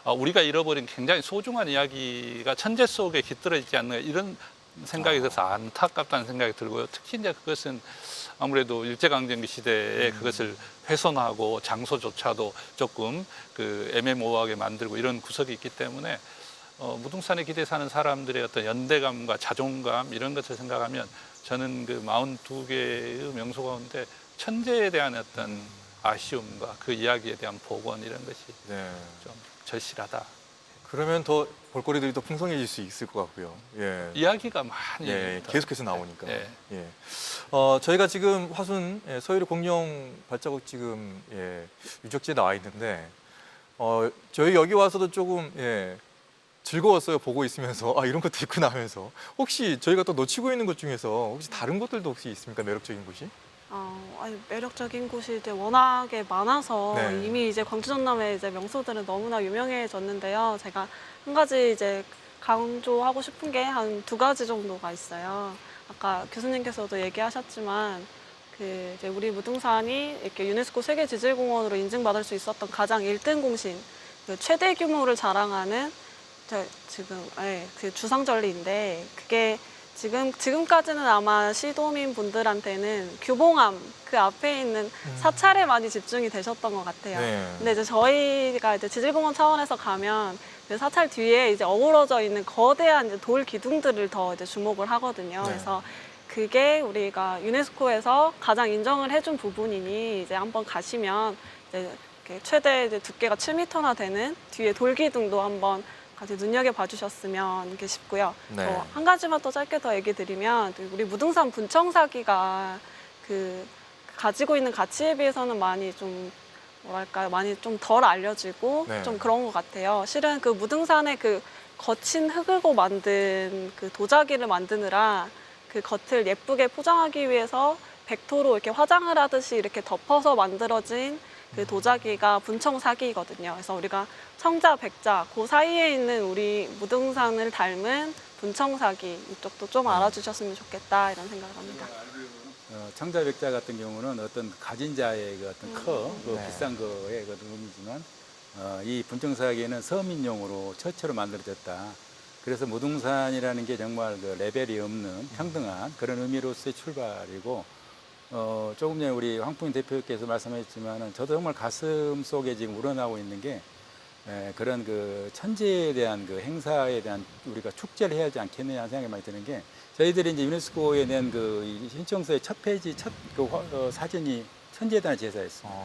우리가 잃어버린 굉장히 소중한 이야기가 천재 속에 깃들어있지 않나 이런 생각이 들어서 안타깝다는 생각이 들고요. 특히 이제 그것은 아무래도 일제강점기 시대에 그것을 훼손하고 장소조차도 조금 그 애매모호하게 만들고 이런 구석이 있기 때문에 무등산에 기대 사는 사람들의 어떤 연대감과 자존감 이런 것을 생각하면 저는 그 42개의 명소 가운데 천재에 대한 어떤 아쉬움과 그 이야기에 대한 복원 이런 것이 좀 절실하다. 그러면 더 볼거리들이 더 풍성해질 수 있을 것 같고요. 예. 이야기가 많이 계속해서 나오니까. 예. 저희가 지금 화순 서해류 공룡 발자국 지금 유적지에 나와 있는데 저희 여기 와서도 조금 즐거웠어요. 보고 있으면서 이런 것도 있구나 하면서 혹시 저희가 또 놓치고 있는 것 중에서 혹시 다른 것들도 혹시 있습니까? 매력적인 곳이? 아니, 매력적인 곳이 이제 워낙에 많아서 네. 이미 이제 광주 전남의 이제 명소들은 너무나 유명해졌는데요. 제가 한 가지 이제 강조하고 싶은 게 한 2가지 정도가 있어요. 아까 교수님께서도 얘기하셨지만 그 이제 우리 무등산이 이렇게 유네스코 세계지질공원으로 인증받을 수 있었던 가장 1등 공신, 그 최대 규모를 자랑하는 지금 그 주상절리인데 그게 지금까지는 아마 시도민 분들한테는 규봉암 그 앞에 있는 사찰에 많이 집중이 되셨던 것 같아요. 네. 근데 이제 저희가 이제 지질공원 차원에서 가면 그 사찰 뒤에 이제 어우러져 있는 거대한 이제 돌 기둥들을 더 이제 주목을 하거든요. 네. 그래서 그게 우리가 유네스코에서 가장 인정을 해준 부분이니 이제 한번 가시면 이제 이렇게 최대 이제 두께가 7m나 되는 뒤에 돌 기둥도 한번 같이 눈여겨봐 주셨으면 싶고요. 네. 한 가지만 또 짧게 더 얘기 드리면 우리 무등산 분청사기가 그 가지고 있는 가치에 비해서는 많이 좀 뭐랄까요, 많이 좀 덜 알려지고 네. 좀 그런 것 같아요. 실은 그 무등산의 그 거친 흙으로 만든 그 도자기를 만드느라 그 겉을 예쁘게 포장하기 위해서 백토로 이렇게 화장을 하듯이 이렇게 덮어서 만들어진 그 도자기가 분청사기거든요. 그래서 우리가 청자, 백자 그 사이에 있는 우리 무등산을 닮은 분청사기 이쪽도 좀 알아주셨으면 좋겠다 이런 생각을 합니다. 청자 백자 같은 경우는 어떤 가진 자의 그 어떤 네. 비싼 거의 그 의미지만 이 분청사기는 서민용으로 처처로 만들어졌다. 그래서 무등산이라는 게 정말 그 레벨이 없는 평등한 그런 의미로서의 출발이고 조금 전에 우리 황풍인 대표께서 말씀하셨지만은 저도 정말 가슴 속에 지금 우러나오고 있는 게 그런 그 천재에 대한 그 행사에 대한 우리가 축제를 해야 하지 않겠느냐 하는 생각이 많이 드는 게 저희들이 이제 유네스코에 낸 그 신청서의 첫 페이지 첫 그 사진이 천재에 대한 제사였습니다.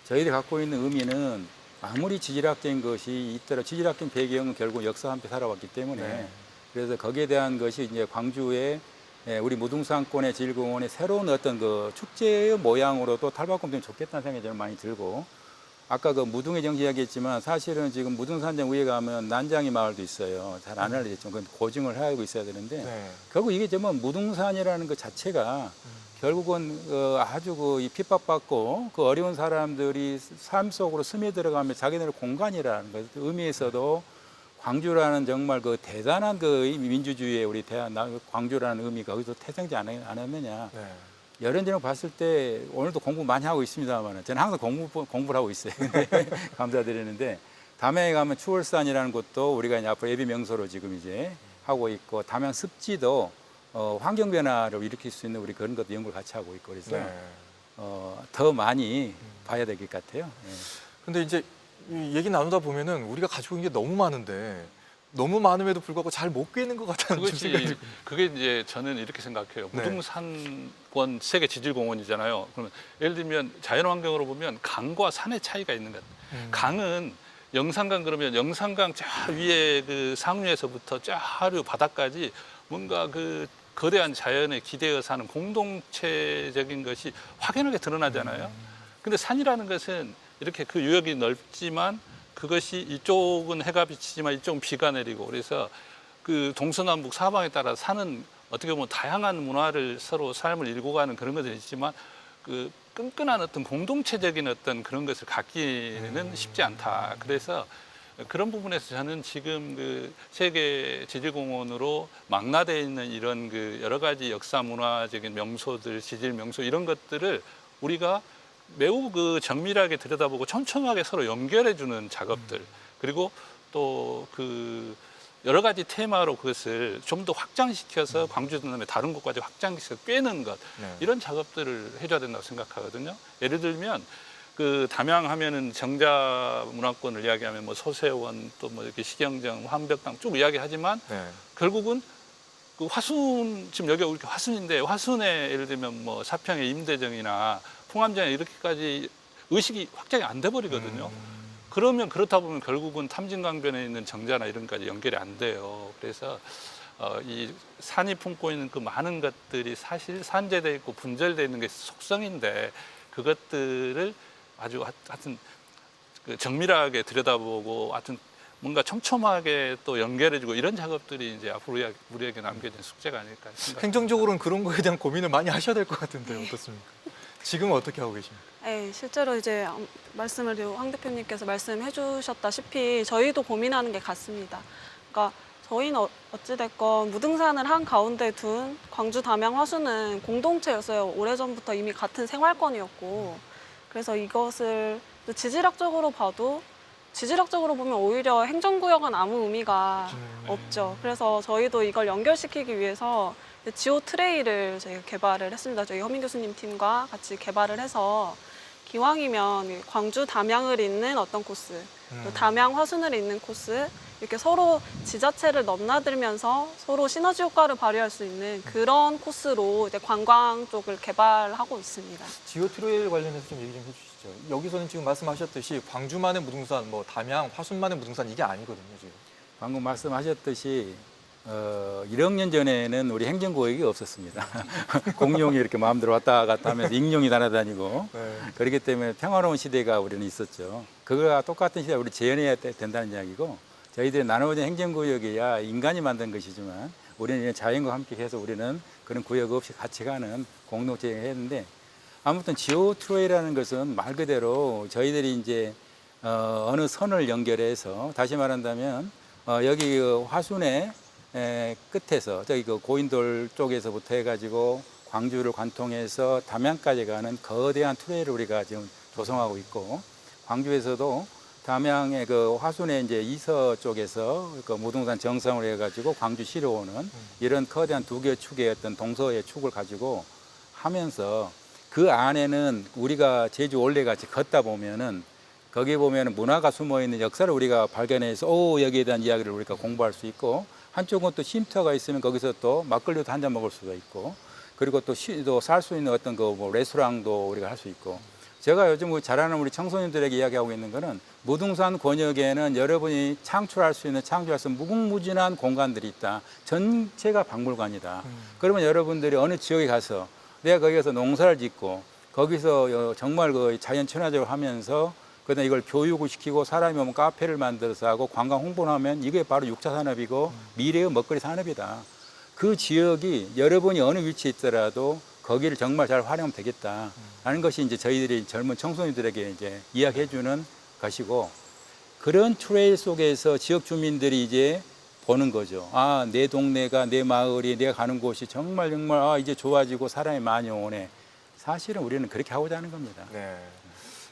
저희들이 갖고 있는 의미는 아무리 지질학적인 것이 있더라도 지질학적인 배경은 결국 역사와 함께 살아왔기 때문에 네. 그래서 거기에 대한 것이 이제 광주의 예, 우리 무등산권의 지질공원의 새로운 어떤 그 축제의 모양으로도 탈바꿈되면 좋겠다는 생각이 저는 많이 들고, 아까 그 무등의 정시 이야기했지만 사실은 지금 무등산장 위에 가면 난장이 마을도 있어요. 잘 안 알려졌죠. 그건 고증을 하고 있어야 되는데 네. 결국 이게 정말 무등산이라는 것 자체가 결국은 아주 이 핍박받고 그 어려운 사람들이 삶 속으로 스며들어가며 자기네들 공간이라는 것 의미에서도 광주라는 정말 그 대단한 그 민주주의의 우리 광주라는 의미가 거기서 태생지 않았느냐. 네. 여론전형 봤을 때 오늘도 공부 많이 하고 있습니다만 저는 항상 공부를 하고 있어요. 근데 감사드리는데 담양에 가면 추월산이라는 곳도 우리가 이제 앞으로 예비 명소로 지금 이제 하고 있고, 담양 습지도 환경 변화를 일으킬 수 있는 우리 그런 것도 연구를 같이 하고 있고, 그래서 네. 더 많이 봐야 될 것 같아요. 예. 근데 이제 이 얘기 나누다 보면은 우리가 가지고 있는 게 너무 많은데 너무 많음에도 불구하고 잘 못 꿰는 것 같다는 좀 생각이 그것이 그게 이제 저는 이렇게 생각해요. 네. 무등산권 세계 지질공원이잖아요. 그러면 예를 들면 자연환경으로 보면 강과 산의 차이가 있는 것 같아요. 강은 영산강 그러면 영산강 저 위에 그 상류에서부터 저 하류 바다까지 뭔가 그 거대한 자연에 기대어 사는 공동체적인 것이 확연하게 드러나잖아요. 근데 산이라는 것은 이렇게 그 유역이 넓지만 그것이 이쪽은 해가 비치지만 이쪽은 비가 내리고, 그래서 그 동서남북 사방에 따라 산은 어떻게 보면 다양한 문화를 서로 삶을 일고 가는 그런 것들이 있지만 그 끈끈한 어떤 공동체적인 어떤 그런 것을 갖기는 쉽지 않다. 그래서 그런 부분에서 저는 지금 그 세계 지질공원으로 망라되어 있는 이런 그 여러 가지 역사 문화적인 명소들, 지질 명소 이런 것들을 우리가 매우 그 정밀하게 들여다보고 촘촘하게 서로 연결해주는 작업들, 그리고 또 그 여러 가지 테마로 그것을 좀 더 확장시켜서 광주 다음에 다른 곳까지 확장시켜서 꿰는 것, 네. 이런 작업들을 해줘야 된다고 생각하거든요. 예를 들면 그 담양 하면은 정자 문화권을 이야기하면 뭐 소세원 또 뭐 이렇게 시경정, 황벽당 쭉 이야기하지만 네. 결국은 그 화순, 지금 여기가 우리 화순인데 화순에 예를 들면 뭐 사평의 임대정이나 풍암장에 이렇게까지 의식이 확장이 안 돼 버리거든요. 그러면 그렇다 보면 결국은 탐진강변에 있는 정자나 이런 까지 연결이 안 돼요. 그래서 이 산이 품고 있는 그 많은 것들이 사실 산재되어 있고 분절되어 있는 게 속성인데 그것들을 아주 하여튼 그 정밀하게 들여다보고 하여튼 뭔가 촘촘하게 또 연결해주고 이런 작업들이 이제 앞으로 우리에게 남겨진 숙제가 아닐까 생각합니다. 행정적으로는 그런 거에 대한 고민을 많이 하셔야 될 것 같은데 어떻습니까? 지금은 어떻게 하고 계십니까? 네, 실제로 이제 황 대표님께서 말씀해 주셨다시피 저희도 고민하는 게 같습니다. 그러니까 저희는 어찌됐건 무등산을 한 가운데 둔 광주 담양 화수는 공동체였어요. 오래전부터 이미 같은 생활권이었고, 그래서 이것을 지질학적으로 보면 오히려 행정구역은 아무 의미가 없죠. 그래서 저희도 이걸 연결시키기 위해서 지오 트레이를 저희가 개발을 했습니다. 저희 허민 교수님 팀과 같이 개발을 해서 기왕이면 광주 담양을 잇는 어떤 코스, 또 담양 화순을 잇는 코스, 이렇게 서로 지자체를 넘나들면서 서로 시너지 효과를 발휘할 수 있는 그런 코스로 이제 관광 쪽을 개발하고 있습니다. 지오 트레일 관련해서 좀 얘기 좀 해주시죠. 여기서는 지금 말씀하셨듯이 광주만의 무등산, 뭐 담양, 화순만의 무등산 이게 아니거든요, 지금. 방금 말씀하셨듯이 1억 년 전에는 우리 행정구역이 없었습니다. 공룡이 이렇게 마음대로 왔다 갔다 하면서 익룡이 날아다니고 네. 그렇기 때문에 평화로운 시대가 우리는 있었죠. 그거와 똑같은 시대 우리 재현해야 된다는 이야기고, 저희들이 나눠진 행정구역이야 인간이 만든 것이지만 우리는 자연과 함께 해서 우리는 그런 구역 없이 같이 가는 공동체를 했는데, 아무튼 지오 트레이라는 것은 말 그대로 저희들이 이제 어느 선을 연결해서, 다시 말한다면 여기 그 화순의 끝에서 저기 그 고인돌 쪽에서부터 해가지고 광주를 관통해서 담양까지 가는 거대한 트레일을 우리가 지금 조성하고 있고, 광주에서도 담양의 그 화순의 이제 이서 쪽에서 그 무등산 정상으로 해가지고 광주시로 오는 이런 거대한 두 개의 축의 어떤 동서의 축을 가지고 하면서, 그 안에는 우리가 제주 올레같이 걷다 보면은 거기에 보면은 문화가 숨어 있는 역사를 우리가 발견해서 여기에 대한 이야기를 우리가 공부할 수 있고, 한쪽은 또 쉼터가 있으면 거기서 또 막걸리도 한 잔 먹을 수가 있고, 그리고 또 살 수 있는 어떤 그 뭐 레스토랑도 우리가 할 수 있고, 제가 요즘 잘하는 우리 청소년들에게 이야기하고 있는 거는 무등산 권역에는 여러분이 창출할 수 있는 무궁무진한 공간들이 있다. 전체가 박물관이다. 그러면 여러분들이 어느 지역에 가서 내가 거기 가서 농사를 짓고 거기서 정말 그 자연 친화적으로 하면서 그다음에 이걸 교육을 시키고 사람이 오면 카페를 만들어서 하고 관광 홍보를 하면 이게 바로 6차 산업이고 미래의 먹거리 산업이다. 그 지역이 여러분이 어느 위치에 있더라도 거기를 정말 잘 활용하면 되겠다라는 것이 이제 저희들이 젊은 청소년들에게 이제 이야기해주는 것이고 그런 트레일 속에서 지역 주민들이 이제 보는 거죠. 아, 내 동네가 내 마을이 내가 가는 곳이 정말 이제 좋아지고 사람이 많이 오네. 사실은 우리는 그렇게 하고자 하는 겁니다. 네.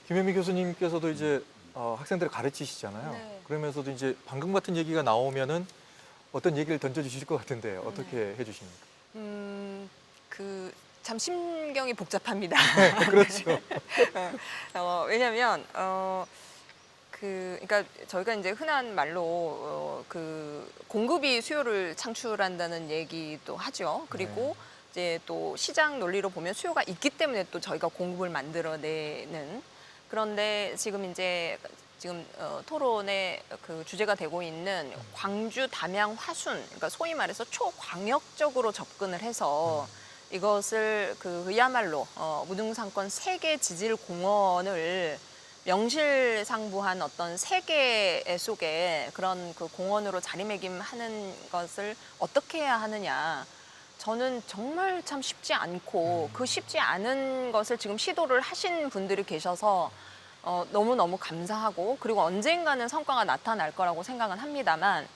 김현미 교수님께서도 이제 학생들을 가르치시잖아요. 네. 그러면서도 이제 방금 같은 얘기가 나오면은 어떤 얘기를 던져주실 것 같은데 어떻게 네. 해주십니까? 참 심경이 복잡합니다. 그렇죠. 왜냐하면 그러니까 저희가 이제 흔한 말로 그 공급이 수요를 창출한다는 얘기도 하죠. 그리고 이제 또 시장 논리로 보면 수요가 있기 때문에 또 저희가 공급을 만들어내는 그런데 지금 토론의 그 주제가 되고 있는 광주, 담양, 화순, 그러니까 소위 말해서 초광역적으로 접근을 해서 이것을 그야말로 무등산권 세계 지질 공원을 명실상부한 어떤 세계 속에 그런 그 공원으로 자리매김하는 것을 어떻게 해야 하느냐. 저는 정말 참 쉽지 않고 그 쉽지 않은 것을 지금 시도를 하신 분들이 계셔서 너무너무 감사하고 그리고 언젠가는 성과가 나타날 거라고 생각은 합니다만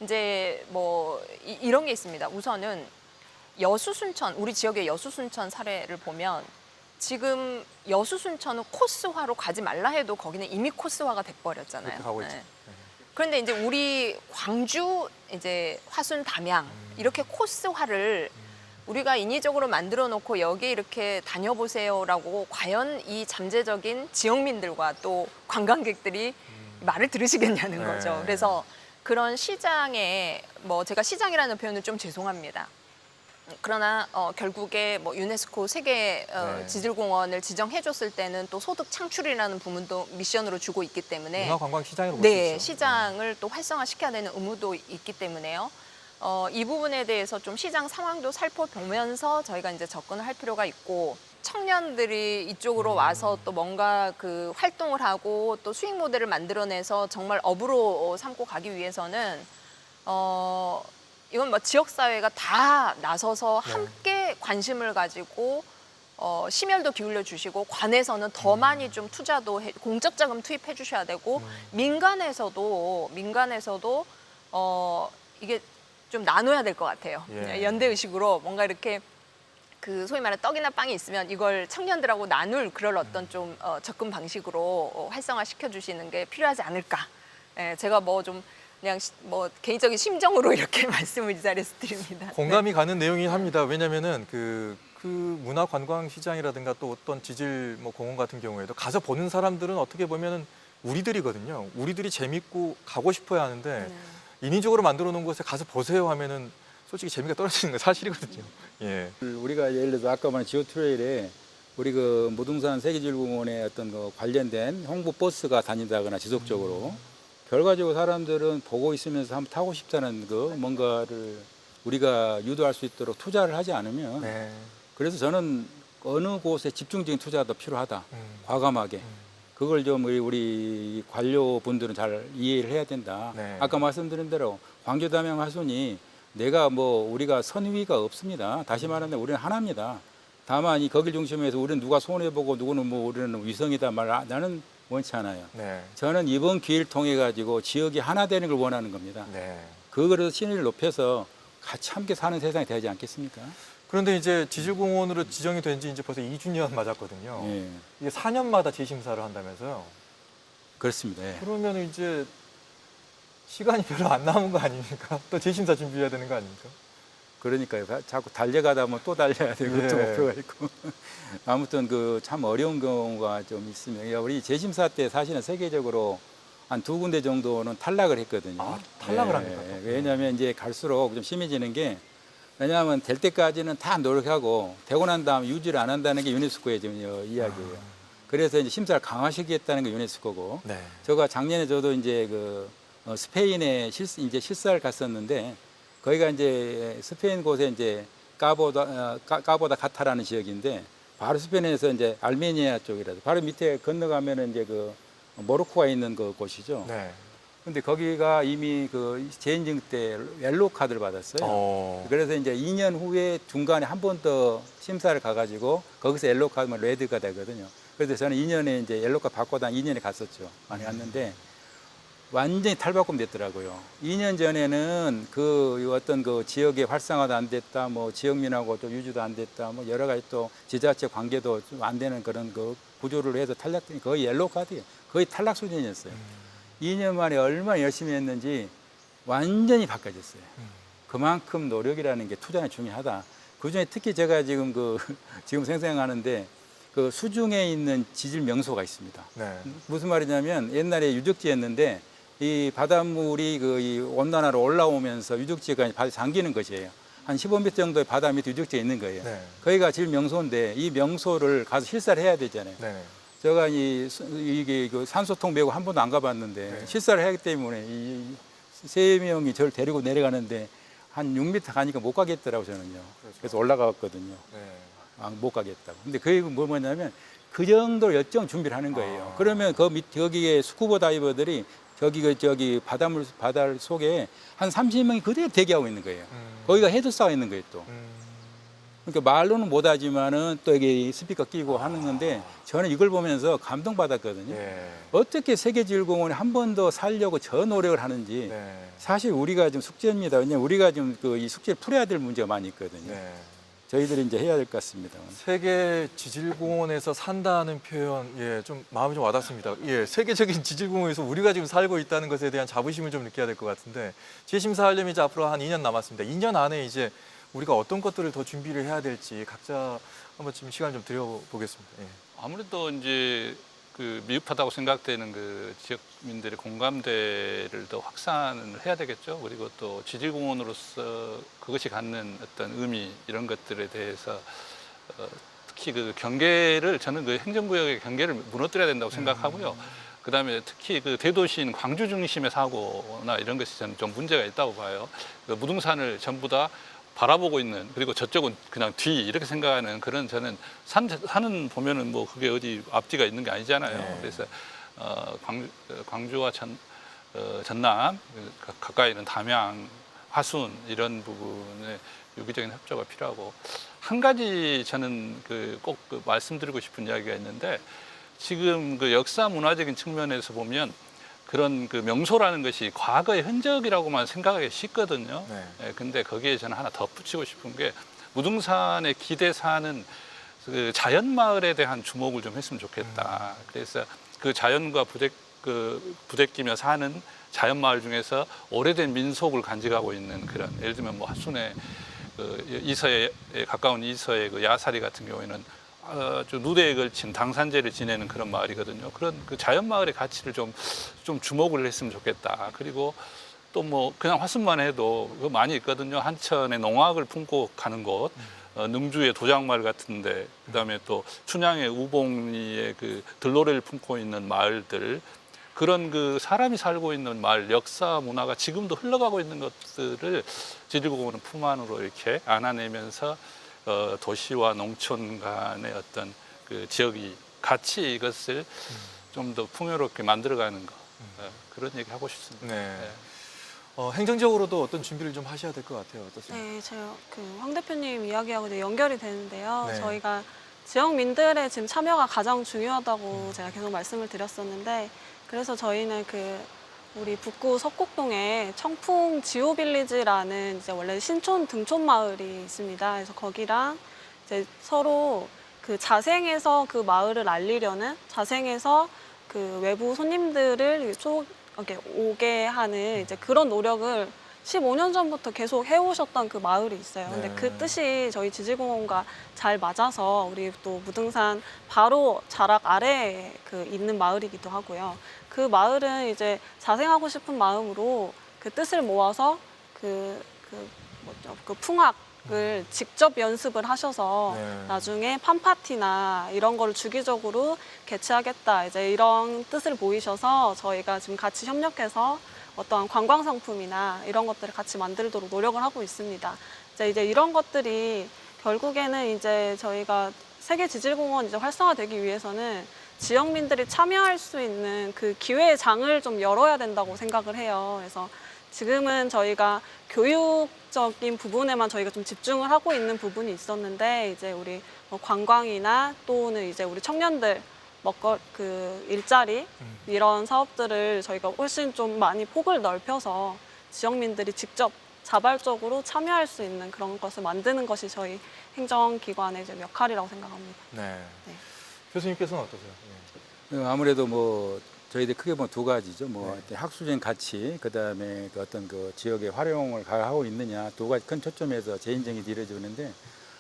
이제 뭐 이런 게 있습니다. 우선은 여수순천, 우리 지역의 여수순천 사례를 보면 지금 여수순천은 코스화로 가지 말라 해도 거기는 이미 코스화가 돼버렸잖아요. 그렇게 가고 있죠. 네. 그런데 이제 우리 광주, 이제 화순, 담양 이렇게 코스화를 우리가 인위적으로 만들어 놓고 여기 이렇게 다녀보세요라고 과연 이 잠재적인 지역민들과 또 관광객들이 말을 들으시겠냐는 거죠. 네. 그래서 그런 시장에 뭐 제가 시장이라는 표현은 좀 죄송합니다. 그러나 결국에 뭐 유네스코 세계 네. 지질공원을 지정해줬을 때는 또 소득 창출이라는 부분도 미션으로 주고 있기 때문에 문화관광 시장으로 볼 수 네, 있죠. 시장을 또 활성화시켜야 되는 의무도 있기 때문에요. 이 부분에 대해서 좀 시장 상황도 살펴보면서 저희가 이제 접근을 할 필요가 있고 청년들이 이쪽으로 와서 또 뭔가 그 활동을 하고 또 수익 모델을 만들어내서 정말 업으로 삼고 가기 위해서는 이건 뭐 지역 사회가 다 나서서 함께 관심을 가지고 심혈도 기울여 주시고 관에서는 더 많이 좀 투자도 공적 자금 투입해 주셔야 되고 민간에서도 이게 좀 나눠야 될 것 같아요. 예. 연대 의식으로 뭔가 이렇게 그 소위 말해 떡이나 빵이 있으면 이걸 청년들하고 나눌 그럴 어떤 좀 접근 방식으로 활성화 시켜 주시는 게 필요하지 않을까. 예, 제가 뭐 좀 그냥 뭐 개인적인 심정으로 이렇게 말씀을 이 자리에서 드립니다. 공감이 가는 내용이긴 합니다. 왜냐면은 그 문화관광시장이라든가 또 어떤 지질 뭐 공원 같은 경우에도 가서 보는 사람들은 어떻게 보면은 우리들이거든요. 우리들이 재밌고 가고 싶어야 하는데 인위적으로 만들어 놓은 곳에 가서 보세요 하면은 솔직히 재미가 떨어지는 건 사실이거든요. 예. 우리가 예를 들어서 아까 말한 지오 트레일에 우리 그 무등산 세계지질공원에 어떤 그 관련된 홍보 버스가 다닌다거나 지속적으로 결과적으로 사람들은 보고 있으면서 한번 타고 싶다는 그 뭔가를 우리가 유도할 수 있도록 투자를 하지 않으면 네. 그래서 저는 어느 곳에 집중적인 투자가 더 필요하다. 과감하게. 그걸 좀 우리 관료분들은 잘 이해를 해야 된다. 네. 아까 말씀드린 대로 광주 담양 화순이 내가 뭐 우리가 선위가 없습니다. 다시 말하면 우리는 하나입니다. 다만 이 거길 중심에서 우리는 누가 손해보고 누구는 뭐 우리는 위성이다 나는 원치 않아요. 네. 저는 이번 기회를 통해 가지고 지역이 하나 되는 걸 원하는 겁니다. 네. 그거를 신의를 높여서 같이 함께 사는 세상이 되지 않겠습니까? 그런데 이제 지질공원으로 지정이 된 지 이제 벌써 2주년 맞았거든요. 예, 이게 4년마다 재심사를 한다면서요. 그렇습니다. 예. 그러면 이제 시간이 별로 안 남은 거 아닙니까? 또 재심사 준비해야 되는 거 아닙니까? 그러니까요. 자꾸 달려가다 보면 또 달려야 되고 또 예. 목표가 있고. 아무튼 그 참 어려운 경우가 좀 있으면 우리 재심사 때 사실은 세계적으로 한 2군데 정도는 탈락을 했거든요. 아, 탈락을 예, 합니까? 또? 왜냐하면 이제 갈수록 좀 심해지는 게 왜냐하면 될 때까지는 다 노력하고 되고 난 다음에 유지를 안 한다는 게 유네스코의 지금 이야기예요. 그래서 이제 심사를 강화시키겠다는 게 유네스코고. 네. 제가 작년에 저도 이제 스페인에 이제 실사를 갔었는데 거기가 이제 스페인 곳에 이제 까보다 가타라는 지역인데 바로 스페인에서 이제 알메니아 쪽이라서 바로 밑에 건너가면은 이제 모로코가 있는 그 곳이죠. 네. 근데 거기가 이미 재인증 때 옐로우 카드를 받았어요. 그래서 이제 2년 후에 중간에 한 번 더 심사를 가가지고 거기서 옐로우 카드면 레드가 되거든요. 그래서 저는 2년에 이제 옐로우 카드 받고 단 2년에 갔었죠. 많이 갔는데 완전히 탈바꿈 됐더라고요. 2년 전에는 어떤 지역의 활성화도 안 됐다, 뭐 지역민하고 좀 유지도 안 됐다, 뭐 여러 가지 또 지자체 관계도 좀 안 되는 그런 구조를 해서 거의 옐로우 카드예요. 거의 탈락 수준이었어요. 2년 만에 얼마나 열심히 했는지 완전히 바뀌어졌어요. 그만큼 노력이라는 게 투자는 중요하다. 그중에 특히 제가 지금 지금 생생하는데 수중에 있는 지질 명소가 있습니다. 네. 무슨 말이냐면 옛날에 유적지였는데 이 바닷물이 이 온난화로 올라오면서 유적지가 바다에 잠기는 것이에요. 한 15m 정도의 바다 밑에 유적지가 있는 거예요. 네. 거기가 지질 명소인데 이 명소를 가서 실사를 해야 되잖아요. 네. 제가 이게 산소통 메고 한 번도 안 가봤는데 네. 실사를 하기 때문에 이 3명이 저를 데리고 내려가는데 한 6m 가니까 못 가겠더라고 저는요. 그래서 올라갔거든요. 네. 못 가겠다고. 근데 그 얘기는 뭐냐면 그 정도 열정 준비를 하는 거예요. 그러면 거기에 스쿠버 다이버들이 저기 바다 속에 한 30명이 그대로 대기하고 있는 거예요. 거기가 헤드사가 있는 거예요 또. 그러니까 말로는 못하지만은 또 이게 스피커 끼고 하는 건데 저는 이걸 보면서 감동받았거든요. 네. 어떻게 세계지질공원에 한 번 더 살려고 저 노력을 하는지 네. 사실 우리가 지금 숙제입니다. 왜냐하면 우리가 지금 이 숙제를 풀어야 될 문제가 많이 있거든요. 네. 저희들이 이제 해야 될 것 같습니다. 세계 지질공원에서 산다는 표현, 좀 마음이 좀 와닿습니다. 세계적인 지질공원에서 우리가 지금 살고 있다는 것에 대한 자부심을 좀 느껴야 될 것 같은데 재심사하려면 이제 앞으로 한 2년 남았습니다. 2년 안에 이제 우리가 어떤 것들을 더 준비를 해야 될지 각자 한번 좀 시간 좀 드려보겠습니다. 아무래도 이제 미흡하다고 생각되는 지역민들의 공감대를 더 확산을 해야 되겠죠. 그리고 또 지질공원으로서 그것이 갖는 어떤 의미 이런 것들에 대해서 특히 경계를 저는 행정구역의 경계를 무너뜨려야 된다고 생각하고요. 그다음에 특히 대도시인 광주 중심의 사고나 이런 것이 저는 좀 문제가 있다고 봐요. 무등산을 전부 다 바라보고 있는, 그리고 저쪽은 그냥 뒤 이렇게 생각하는 그런, 저는 산은 보면은 뭐 그게 어디 앞뒤가 있는 게 아니잖아요. 네. 그래서 광주와 전남 가까이 있는 담양, 화순 이런 부분에 유기적인 협조가 필요하고, 한 가지 저는 꼭 말씀드리고 싶은 이야기가 있는데, 지금 역사 문화적인 측면에서 보면 그런 명소라는 것이 과거의 흔적이라고만 생각하기 쉽거든요. 네. 근데 거기에 저는 하나 덧붙이고 싶은 게, 무등산의 기대사는 자연마을에 대한 주목을 좀 했으면 좋겠다. 그래서 자연과 부대끼며 사는 자연마을 중에서 오래된 민속을 간직하고 있는 그런, 예를 들면 뭐 화순의 이서에 가까운 이서의 야사리 같은 경우에는 누대에 걸친 당산제를 지내는 그런 마을이거든요. 그런 자연마을의 가치를 좀 주목을 했으면 좋겠다. 그리고 또 뭐 그냥 화순만 해도 많이 있거든요. 한천의 농악을 품고 가는 곳, 능주의 도장마을 같은데, 그다음에 또 춘향의 우봉리의 들노래를 품고 있는 마을들, 그런 사람이 살고 있는 마을 역사 문화가 지금도 흘러가고 있는 것들을 지질공원은 품 안으로 이렇게 안아내면서 도시와 농촌 간의 어떤 지역이 같이 이것을 좀 더 풍요롭게 만들어가는 것, 그런 얘기 하고 싶습니다. 네. 행정적으로도 어떤 준비를 좀 하셔야 될 것 같아요. 어떻습니까? 네, 제가 황 대표님 이야기하고 이제 연결이 되는데요. 네. 저희가 지역민들의 지금 참여가 가장 중요하다고 제가 계속 말씀을 드렸었는데, 그래서 저희는 우리 북구 석곡동에 청풍 지오빌리지라는 이제 원래 신촌 등촌 마을이 있습니다. 그래서 거기랑 이제 서로 자생해서 마을을 알리려는, 자생해서 외부 손님들을 이렇게 오게 하는 이제 그런 노력을 15년 전부터 계속 해오셨던 마을이 있어요. 근데 네. 그 뜻이 저희 지질공원과 잘 맞아서 우리 또 무등산 바로 자락 아래에 있는 마을이기도 하고요. 그 마을은 이제 자생하고 싶은 마음으로 뜻을 모아서 풍악 을 직접 연습을 하셔서 네. 나중에 팜파티나 이런 거를 주기적으로 개최하겠다 이제 이런 뜻을 보이셔서 저희가 지금 같이 협력해서 어떠한 관광 상품이나 이런 것들을 같이 만들도록 노력을 하고 있습니다. 이제 이런 것들이 결국에는 이제 저희가 세계 지질공원 이제 활성화되기 위해서는 지역민들이 참여할 수 있는 그 기회의 장을 좀 열어야 된다고 생각을 해요. 그래서 지금은 저희가 교육적인 부분에만 저희가 좀 집중을 하고 있는 부분이 있었는데 이제 우리 뭐 관광이나 또는 이제 우리 청년들 그 일자리 이런 사업들을 저희가 훨씬 좀 많이 폭을 넓혀서 지역민들이 직접 자발적으로 참여할 수 있는 그런 것을 만드는 것이 저희 행정기관의 이제 역할이라고 생각합니다. 네. 네. 교수님께서는 어떠세요? 네. 아무래도 뭐 저희들 크게 보면 두 가지죠. 뭐 네. 학술적인 가치, 그다음에 그 어떤 그 지역의 활용을 하고 있느냐, 두 가지 큰 초점에서 재인정이 이루어지는데,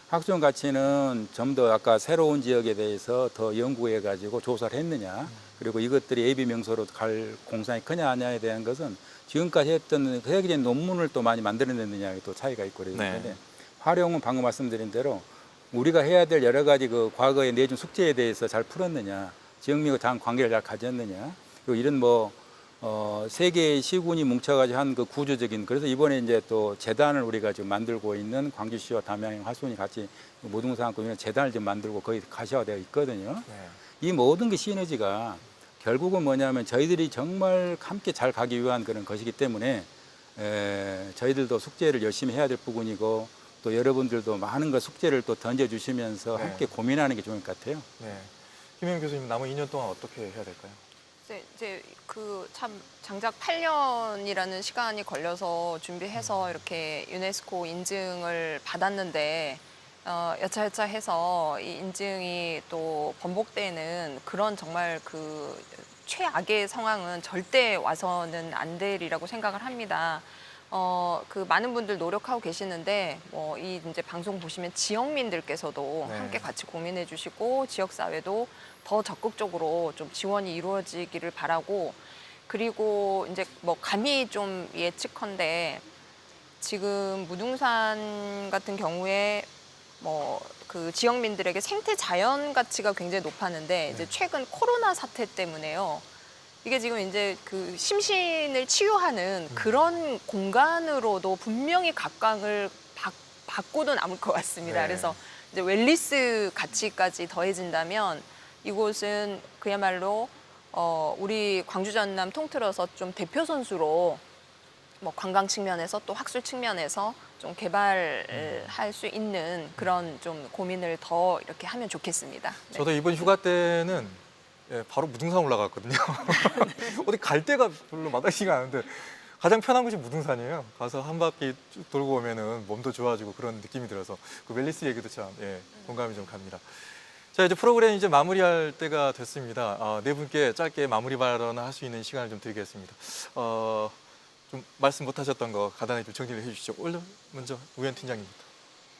학술적 가치는 좀 더 아까 새로운 지역에 대해서 더 연구해 가지고 조사를 했느냐, 그리고 이것들이 예비 명소로 갈 공산이 크냐 아냐에 대한 것은 지금까지 했던 세계적인 논문을 또 많이 만들어냈느냐에 또 차이가 있고 그러는데, 네. 활용은 방금 말씀드린 대로 우리가 해야 될 여러 가지 그 과거에 내준 숙제에 대해서 잘 풀었느냐, 지역민과 장 관계를 잘 가졌느냐, 그리고 이런 뭐 세계 시군이 뭉쳐가지고 한 그 구조적인, 그래서 이번에 이제 또 재단을 우리가 지금 만들고 있는 광주시와 담양 화순이 같이 무등산권 재단을 지금 만들고 거의 가시화되어 있거든요. 네. 이 모든 그 시너지가 결국은 뭐냐면 저희들이 정말 함께 잘 가기 위한 그런 것이기 때문에 저희들도 숙제를 열심히 해야 될 부분이고, 또 여러분들도 많은 거 숙제를 또 던져주시면서 네. 함께 고민하는 게 좋을 것 같아요. 네. 김혜영 교수님 남은 2년 동안 어떻게 해야 될까요? 이제 그 참 장작 8년이라는 시간이 걸려서 준비해서 이렇게 유네스코 인증을 받았는데 여차여차 해서 이 인증이 또 번복되는 그런 정말 그 최악의 상황은 절대 와서는 안 되리라고 생각을 합니다. 그 많은 분들 노력하고 계시는데 이 이제 방송 보시면 지역민들께서도 네. 함께 같이 고민해 주시고 지역 사회도 더 적극적으로 좀 지원이 이루어지기를 바라고, 그리고 이제 뭐 감히 좀 예측컨대 지금 무등산 같은 경우에 뭐 그 지역민들에게 생태 자연 가치가 굉장히 높았는데 이제 최근 코로나 사태 때문에요. 이게 지금 이제 그 심신을 치유하는 그런 공간으로도 분명히 각광을 받고도 남을 것 같습니다. 네. 그래서 이제 웰니스 가치까지 더해진다면 이곳은 그야말로 우리 광주 전남 통틀어서 좀 대표 선수로 뭐 관광 측면에서 또 학술 측면에서 좀 개발할 수 있는 그런 좀 고민을 더 이렇게 하면 좋겠습니다. 네. 저도 이번 휴가 때는 바로 무등산 올라갔거든요. 어디 갈 데가 별로 마땅치가 않은데 가장 편한 곳이 무등산이에요. 가서 한 바퀴 쭉 돌고 오면은 몸도 좋아지고 그런 느낌이 들어서 그 웰니스 얘기도 참 공감이 좀 갑니다. 자, 이제 프로그램 이제 마무리할 때가 됐습니다. 네 분께 짧게 마무리 발언을 할 수 있는 시간을 좀 드리겠습니다. 좀 말씀 못하셨던 거 간단히 좀 정리를 해주시죠. 먼저 우현 팀장님부터.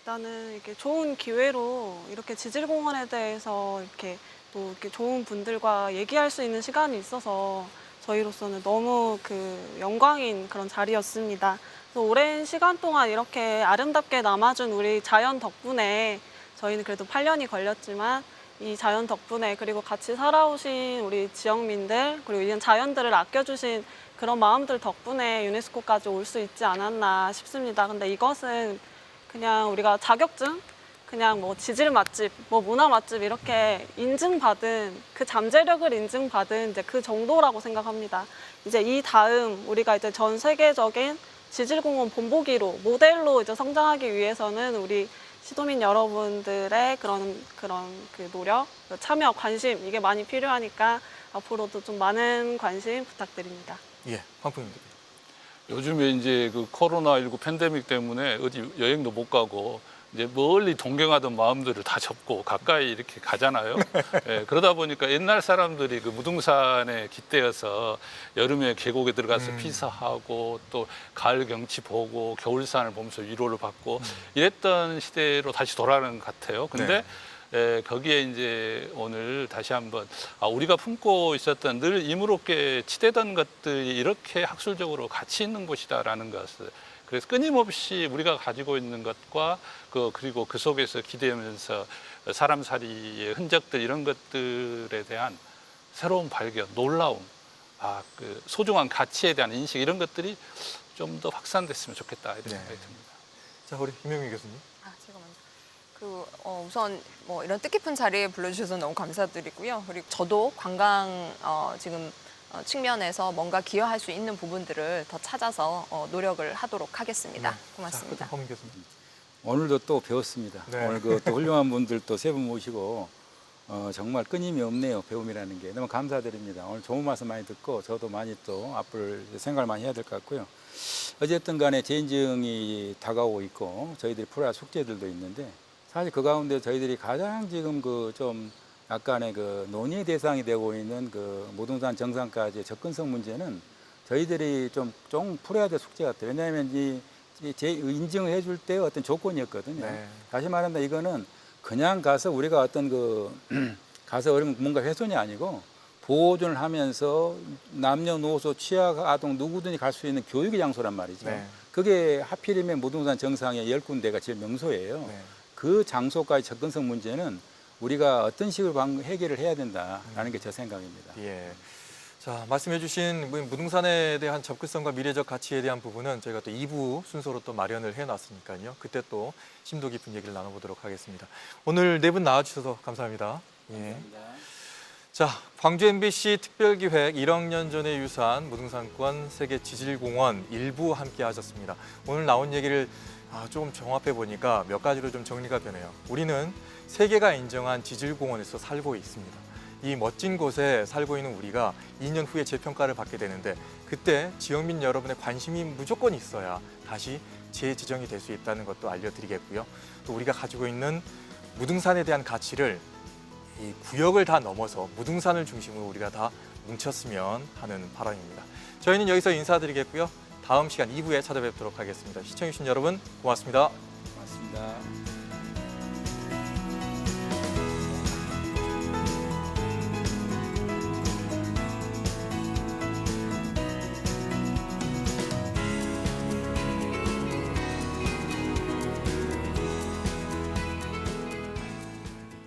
일단은 이렇게 좋은 기회로 이렇게 지질공원에 대해서 이렇게 또 이렇게 좋은 분들과 얘기할 수 있는 시간이 있어서 저희로서는 너무 그 영광인 그런 자리였습니다. 그래서 오랜 시간 동안 이렇게 아름답게 남아준 우리 자연 덕분에 저희는 그래도 8년이 걸렸지만 이 자연 덕분에 그리고 같이 살아오신 우리 지역민들 그리고 이런 자연들을 아껴주신 그런 마음들 덕분에 유네스코까지 올 수 있지 않았나 싶습니다. 근데 이것은 그냥 우리가 자격증, 그냥 뭐 지질 맛집, 뭐 문화 맛집 이렇게 인증받은 그 잠재력을 인증받은 이제 그 정도라고 생각합니다. 이제 이 다음 우리가 이제 전 세계적인 지질공원 본보기로 모델로 이제 성장하기 위해서는 우리 시도민 여러분들의 그런 그 노력, 참여, 관심 이게 많이 필요하니까 앞으로도 좀 많은 관심 부탁드립니다. 예, 황풍입니다. 요즘에 이제 그 코로나19 팬데믹 때문에 어디 여행도 못 가고 이제 멀리 동경하던 마음들을 다 접고 가까이 이렇게 가잖아요. 예, 그러다 보니까 옛날 사람들이 그 무등산에 깃대어서 여름에 계곡에 들어가서 피서하고 또 가을 경치 보고 겨울산을 보면서 위로를 받고 이랬던 시대로 다시 돌아가는 것 같아요. 근데 거기에 이제 오늘 다시 한번 우리가 품고 있었던 늘 이무롭게 치대던 것들이 이렇게 학술적으로 가치 있는 곳이다라는 것을 그래서 끊임없이 우리가 가지고 있는 것과 그리고 그 속에서 기대면서 사람살이의 흔적들 이런 것들에 대한 새로운 발견, 놀라움, 그 소중한 가치에 대한 인식 이런 것들이 좀 더 확산됐으면 좋겠다 이런 생각이 듭니다. 자, 우리 김영민 교수님. 제가 먼저. 우선 뭐 이런 뜻깊은 자리에 불러주셔서 너무 감사드리고요. 그리고 저도 관광 지금 측면에서 뭔가 기여할 수 있는 부분들을 더 찾아서 노력을 하도록 하겠습니다. 고맙습니다. 자, 허민 교수님. 오늘도 또 배웠습니다. 네. 오늘 그 또 훌륭한 분들 또 세 분 모시고 정말 끊임이 없네요. 배움이라는 게 너무 감사드립니다. 오늘 좋은 말씀 많이 듣고 저도 많이 또 앞을 생각을 많이 해야 될 것 같고요. 어쨌든 간에 재인증이 다가오고 있고 저희들이 풀어야 할 숙제들도 있는데 사실 그 가운데 저희들이 가장 지금 그 좀 약간의 그 논의의 대상이 되고 있는 그 무등산 정상까지의 접근성 문제는 저희들이 좀 풀어야 될 숙제 같아요. 왜냐하면 인증을 해줄 때 어떤 조건이었거든요. 네. 다시 말한다 이거는 그냥 가서 우리가 어떤 가서 뭔가 훼손이 아니고 보존을 하면서 남녀노소 취약 아동 누구든지 갈 수 있는 교육의 장소란 말이죠. 네. 그게 하필이면 무등산 정상에 10군데가 제일 명소예요. 네. 그 장소까지 접근성 문제는 우리가 어떤 식으로 해결을 해야 된다라는 게 제 생각입니다. 예. 자, 말씀해주신 무등산에 대한 접근성과 미래적 가치에 대한 부분은 저희가 또 2부 순서로 또 마련을 해놨으니까요. 그때 또 심도 깊은 얘기를 나눠보도록 하겠습니다. 오늘 네 분 나와주셔서 감사합니다. 예. 감사합니다. 자, 광주 MBC 특별기획 1억 년 전의 유산 무등산권 세계지질공원 일부 함께 하셨습니다. 오늘 나온 얘기를 조금 종합해 보니까 몇 가지로 좀 정리가 되네요. 우리는 세계가 인정한 지질공원에서 살고 있습니다. 이 멋진 곳에 살고 있는 우리가 2년 후에 재평가를 받게 되는데 그때 지역민 여러분의 관심이 무조건 있어야 다시 재지정이 될 수 있다는 것도 알려드리겠고요. 또 우리가 가지고 있는 무등산에 대한 가치를 이 구역을 다 넘어서 무등산을 중심으로 우리가 다 뭉쳤으면 하는 바람입니다. 저희는 여기서 인사드리겠고요. 다음 시간 2부에 찾아뵙도록 하겠습니다. 시청해주신 여러분 고맙습니다. 고맙습니다.